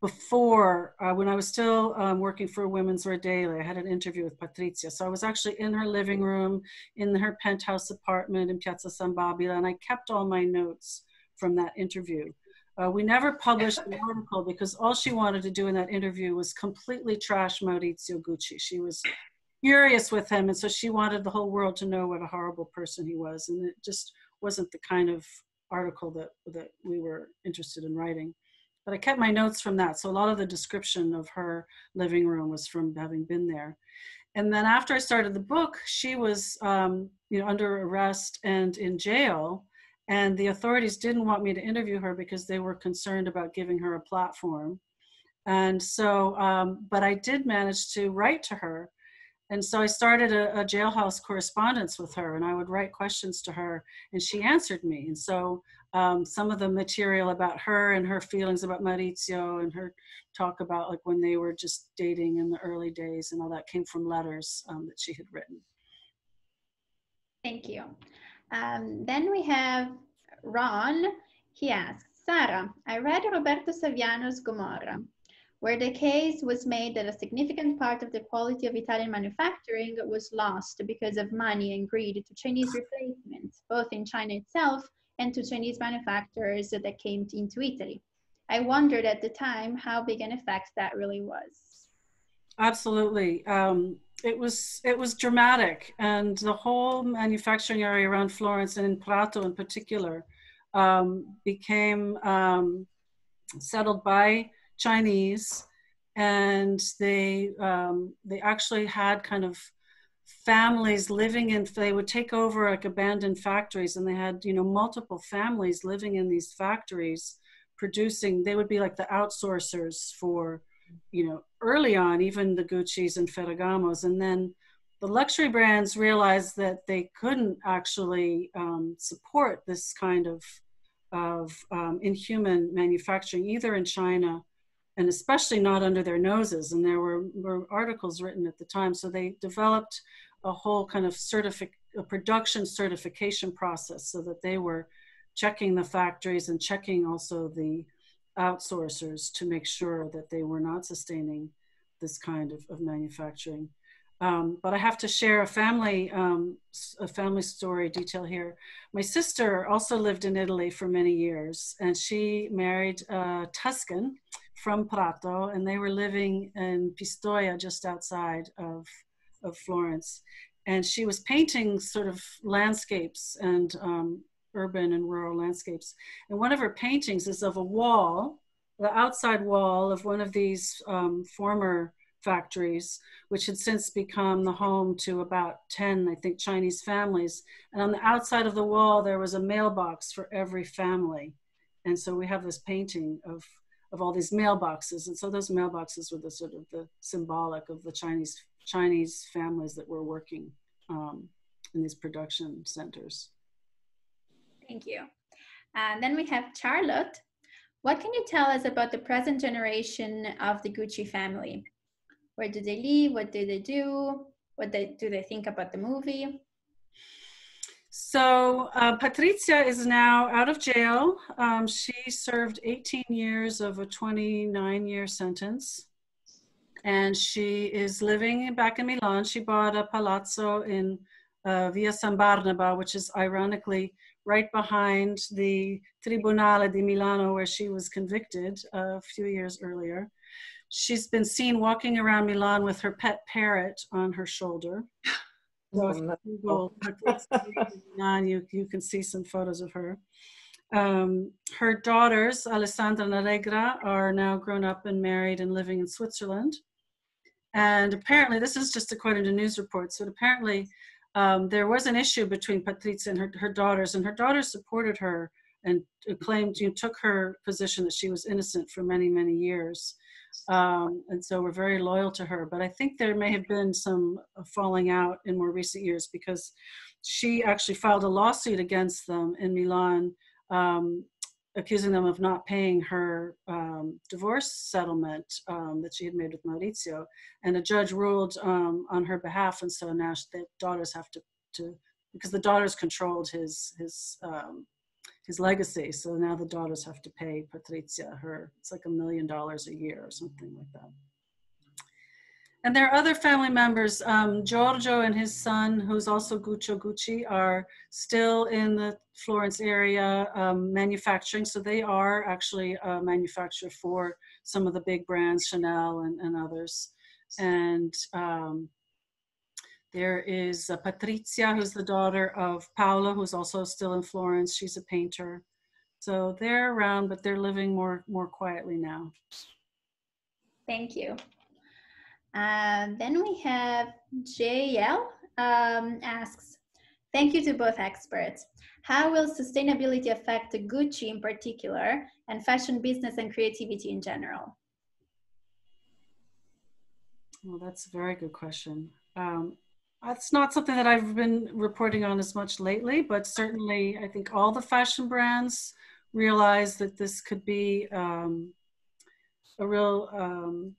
before, when I was still working for Women's Wear Daily. I had an interview with Patrizia. So I was actually in her living room, in her penthouse apartment in Piazza San Babila, and I kept all my notes from that interview. We never published an article because all she wanted to do in that interview was completely trash Maurizio Gucci. She was furious with him, and so she wanted the whole world to know what a horrible person he was, and it just wasn't the kind of article that we were interested in writing. But I kept my notes from that, so a lot of the description of her living room was from having been there. And then after I started the book, she was under arrest and in jail, and the authorities didn't want me to interview her because they were concerned about giving her a platform. And so, but I did manage to write to her. And so I started a jailhouse correspondence with her, and I would write questions to her, and she answered me. And so some of the material about her and her feelings about Maurizio and her talk about like when they were just dating in the early days and all that came from letters that she had written. Thank you. Then we have Ron. He asks, Sara, I read Roberto Saviano's Gomorra, where the case was made that a significant part of the quality of Italian manufacturing was lost because of money and greed to Chinese replacements, both in China itself and to Chinese manufacturers that came into Italy. I wondered at the time how big an effect that really was. Absolutely. It was dramatic, and the whole manufacturing area around Florence and in Prato in particular became settled by Chinese, and they actually had kind of families living in, they would take over like abandoned factories, and they had multiple families living in these factories producing. They would be like the outsourcers for early on, even the Gucci's and Ferragamos. And then the luxury brands realized that they couldn't actually support this kind of inhuman manufacturing, either in China and especially not under their noses. And there were articles written at the time. So they developed a whole kind of production certification process so that they were checking the factories and checking also the outsourcers to make sure that they were not sustaining this kind of manufacturing. But I have to share a family story detail here. My sister also lived in Italy for many years, and she married a Tuscan from Prato, and they were living in Pistoia, just outside of Florence. And she was painting sort of landscapes and urban and rural landscapes. And one of her paintings is of a wall, the outside wall of one of these former factories, which had since become the home to about 10, I think, Chinese families. And on the outside of the wall, there was a mailbox for every family. And so we have this painting of all these mailboxes. And so those mailboxes were the sort of the symbolic of the Chinese families that were working in these production centers. Thank you. Then we have Charlotte. What can you tell us about the present generation of the Gucci family? Where do they live? What do they do? Do they think about the movie? So Patrizia is now out of jail. She served 18 years of a 29-year sentence. And she is living back in Milan. She bought a palazzo in Via San Barnaba, which is ironically right behind the Tribunale di Milano, where she was convicted a few years earlier. She's been seen walking around Milan with her pet parrot on her shoulder. So if you Google Milan, you can see some photos of her. Her daughters, Alessandra and Allegra, are now grown up and married and living in Switzerland. And apparently, this is just according to news reports, but apparently there was an issue between Patrizia and her daughters, and her daughters supported her and claimed, took her position that she was innocent for many, many years. And so we're very loyal to her. But I think there may have been some falling out in more recent years, because she actually filed a lawsuit against them in Milan, accusing them of not paying her divorce settlement that she had made with Maurizio. And a judge ruled on her behalf, and so now the daughters have to because the daughters controlled his legacy. So now the daughters have to pay Patrizia it's like $1 million a year or something like that. And there are other family members. Giorgio and his son, who's also Gucci, are still in the Florence area manufacturing. So they are actually a manufacturer for some of the big brands, Chanel and others. And there is Patrizia, who's the daughter of Paolo, who's also still in Florence. She's a painter. So they're around, but they're living more quietly now. Thank you. Then we have JL asks, thank you to both experts. How will sustainability affect Gucci in particular and fashion business and creativity in general? Well, that's a very good question. That's not something that I've been reporting on as much lately, but certainly I think all the fashion brands realize that this could be a real,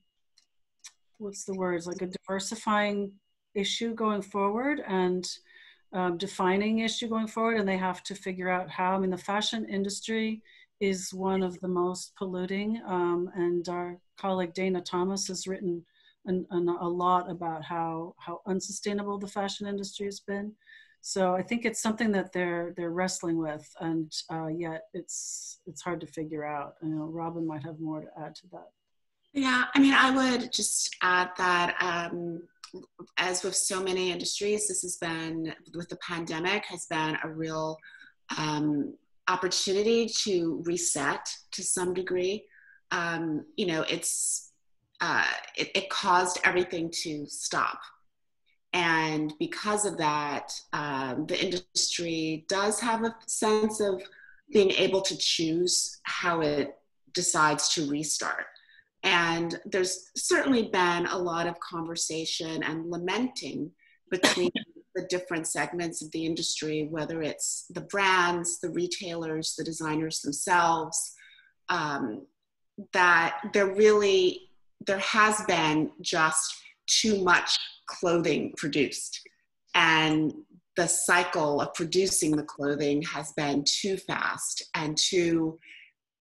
what's the words, like a diversifying issue going forward, and defining issue going forward. And they have to figure out how. I mean, the fashion industry is one of the most polluting, and our colleague Dana Thomas has written a lot about how unsustainable the fashion industry has been. So I think it's something that they're wrestling with, and yet it's hard to figure out. I know Robin might have more to add to that. Yeah, I mean, I would just add that as with so many industries, this has been, with the pandemic, has been a real opportunity to reset to some degree. It caused everything to stop. And because of that, the industry does have a sense of being able to choose how it decides to restart. And there's certainly been a lot of conversation and lamenting between the different segments of the industry, whether it's the brands, the retailers, the designers themselves, that there has been just too much clothing produced. And the cycle of producing the clothing has been too fast and too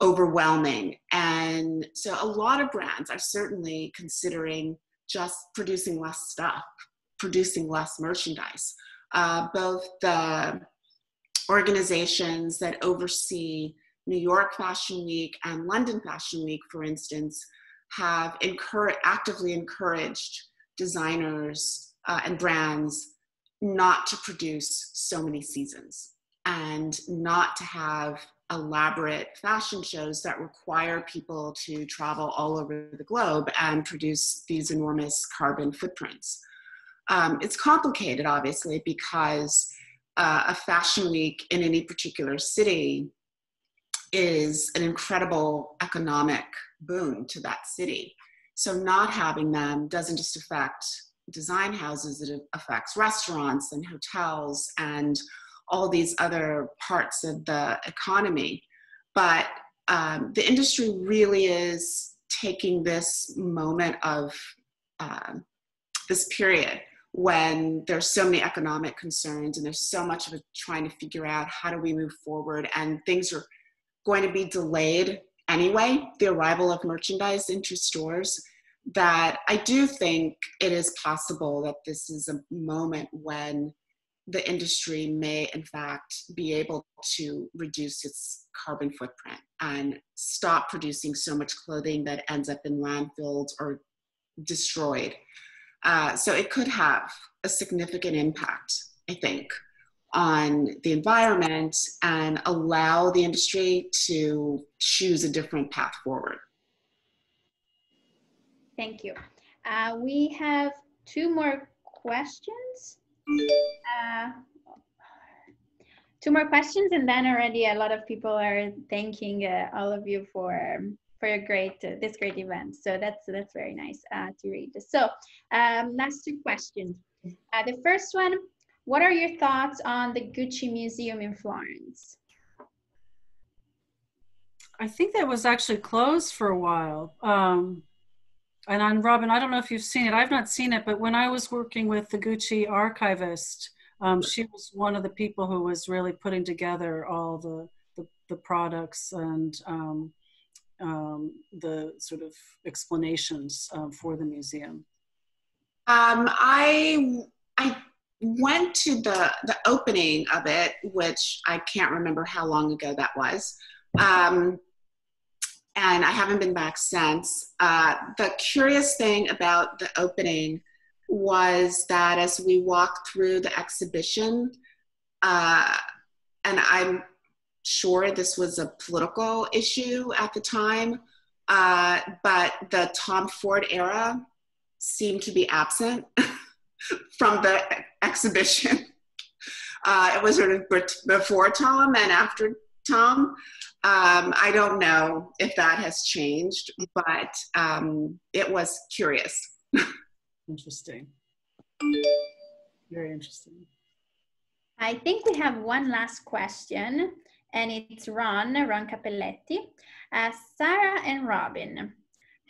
overwhelming. And so a lot of brands are certainly considering just producing less stuff, producing less merchandise. Both the organizations that oversee New York Fashion Week and London Fashion Week, for instance, have actively encouraged designers and brands not to produce so many seasons and not to have elaborate fashion shows that require people to travel all over the globe and produce these enormous carbon footprints. It's complicated, obviously, because a fashion week in any particular city is an incredible economic boon to that city. So not having them doesn't just affect design houses, it affects restaurants and hotels and all these other parts of the economy. But the industry really is taking this moment of this period when there's so many economic concerns and there's so much of it trying to figure out how do we move forward, and things are going to be delayed anyway, the arrival of merchandise into stores, that I do think it is possible that this is a moment when the industry may in fact be able to reduce its carbon footprint and stop producing so much clothing that ends up in landfills or destroyed. So it could have a significant impact, I think, on the environment and allow the industry to choose a different path forward. Thank you. We have two more questions. Two more questions, and then already a lot of people are thanking all of you for your great this great event. So that's very nice to read. So last two questions. The first one: what are your thoughts on the Gucci Museum in Florence? I think that was actually closed for a while. And on Robin, I don't know if you've seen it. I've not seen it, but when I was working with the Gucci archivist, she was one of the people who was really putting together all the products and the sort of explanations for the museum. I went to the opening of it, which I can't remember how long ago that was. And I haven't been back since. The curious thing about the opening was that as we walked through the exhibition, and I'm sure this was a political issue at the time, but the Tom Ford era seemed to be absent from the exhibition. It was sort of before Tom and after Tom. I don't know if that has changed, but it was curious. Interesting. Very interesting. I think we have one last question, and it's Ron Capelletti. Sara and Robin,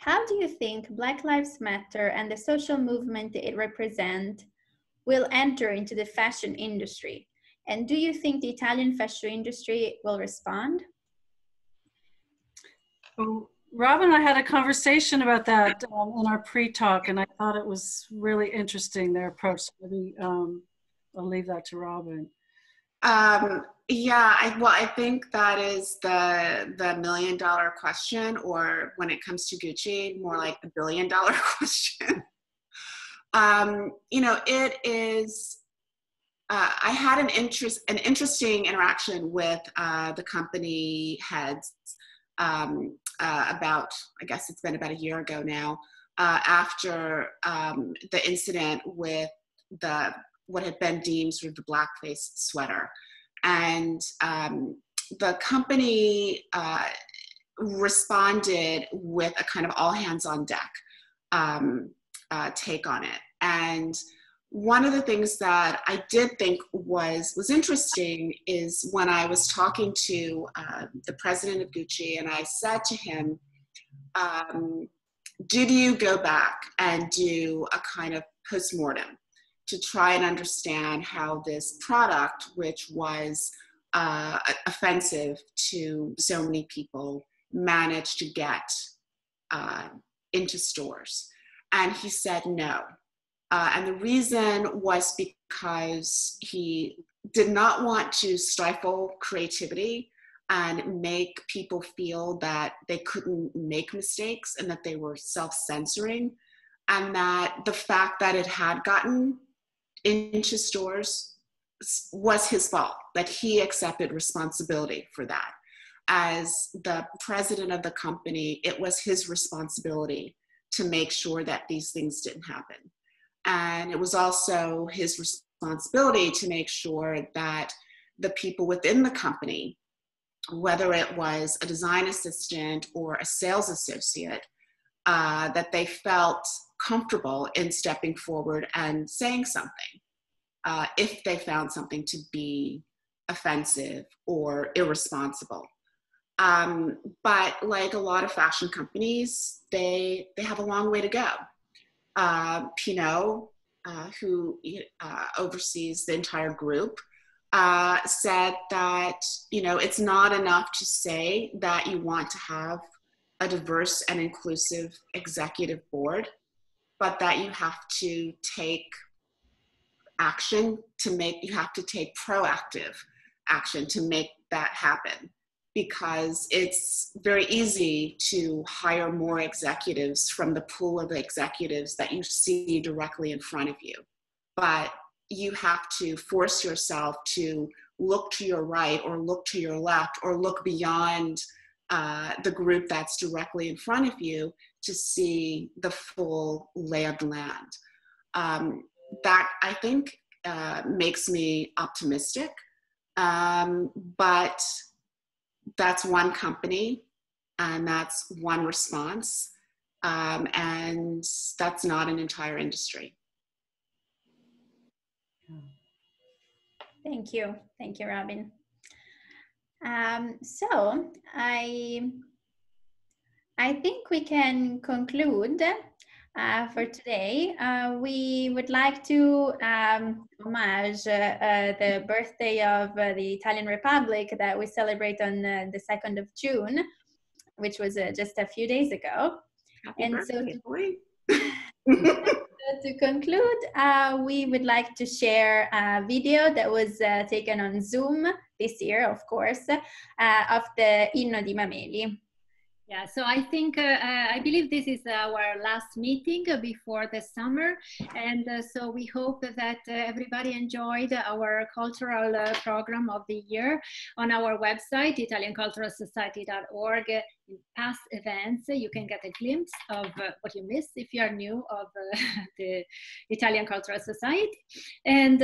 how do you think Black Lives Matter and the social movement it represents will enter into the fashion industry? And do you think the Italian fashion industry will respond? Well, Robin and I had a conversation about that in our pre-talk, and I thought it was really interesting, their approach. Maybe I'll leave that to Robin. Yeah, I think that is the $1 million question, or when it comes to Gucci, more like the $1 billion question. You know, it is. I had an interesting interaction with the company heads about, I guess it's been about a year ago now, after the incident with what had been deemed sort of the blackface sweater. And the company responded with a kind of all hands on deck take on it. And one of the things that I did think was interesting is when I was talking to the president of Gucci, and I said to him, did you go back and do a kind of postmortem to try and understand how this product, which was offensive to so many people, managed to get into stores? And he said no. And the reason was because he did not want to stifle creativity and make people feel that they couldn't make mistakes and that they were self-censoring, and that the fact that it had gotten into stores was his fault, that he accepted responsibility for that. As the president of the company, it was his responsibility to make sure that these things didn't happen. And it was also his responsibility to make sure that the people within the company, whether it was a design assistant or a sales associate, that they felt comfortable in stepping forward and saying something if they found something to be offensive or irresponsible. But like a lot of fashion companies, they have a long way to go. Pinot, who oversees the entire group, said that, you know, it's not enough to say that you want to have a diverse and inclusive executive board, but that you have to take action you have to take proactive action to make that happen. Because it's very easy to hire more executives from the pool of executives that you see directly in front of you. But you have to force yourself to look to your right or look to your left or look beyond the group that's directly in front of you to see the full lay of the land. That, I think, makes me optimistic But that's one company, and that's one response, and that's not an entire industry. Thank you, Robin. So I think we can conclude for today. We would like to homage the birthday of the Italian Republic that we celebrate on the 2nd of June, which was just a few days ago. Happy birthday, boy. To conclude, we would like to share a video that was taken on Zoom this year, of course, of the Inno di Mameli. Yeah, so I think, I believe this is our last meeting before the summer. And so we hope that everybody enjoyed our cultural program of the year. On our website, italianculturalsociety.org, in past events, you can get a glimpse of what you missed if you are new of the Italian Cultural Society. And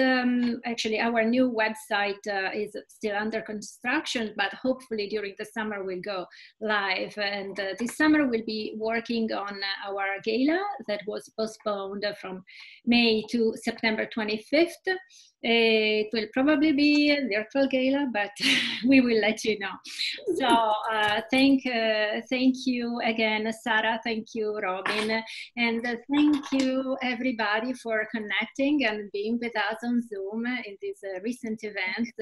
actually, our new website is still under construction, but hopefully during the summer we'll go live. And this summer we'll be working on our gala that was postponed from May to September 25th. It will probably be a virtual gala, but we will let you know. So thank you again, Sara. Thank you, Robin. And thank you, everybody, for connecting and being with us on Zoom in this recent event.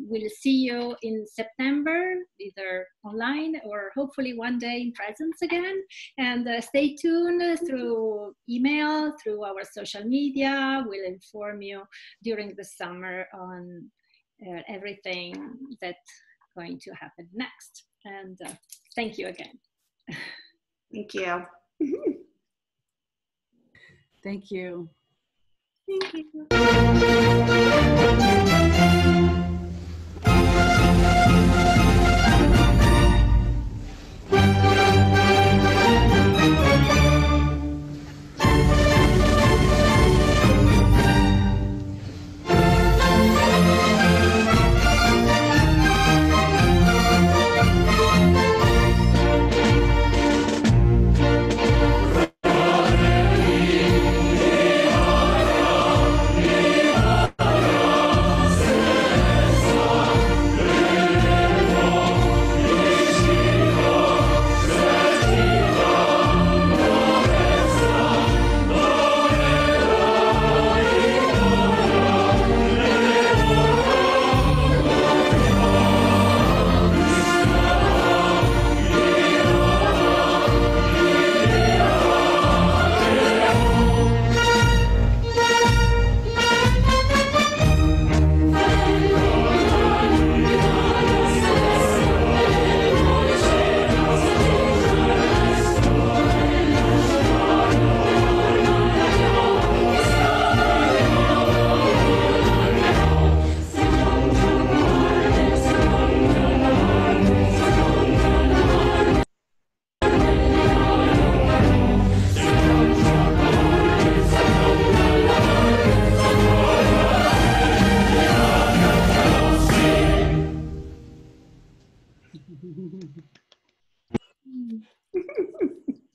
We'll see you in September, either online or hopefully one day in presence again. And stay tuned through email, through our social media. We'll inform you during the summer on everything that's going to happen next. And thank you again. Thank you. Thank you. Thank you.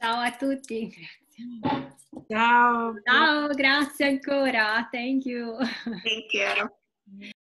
Ciao a tutti. Ciao. Ciao, grazie ancora. Thank you. Thank you.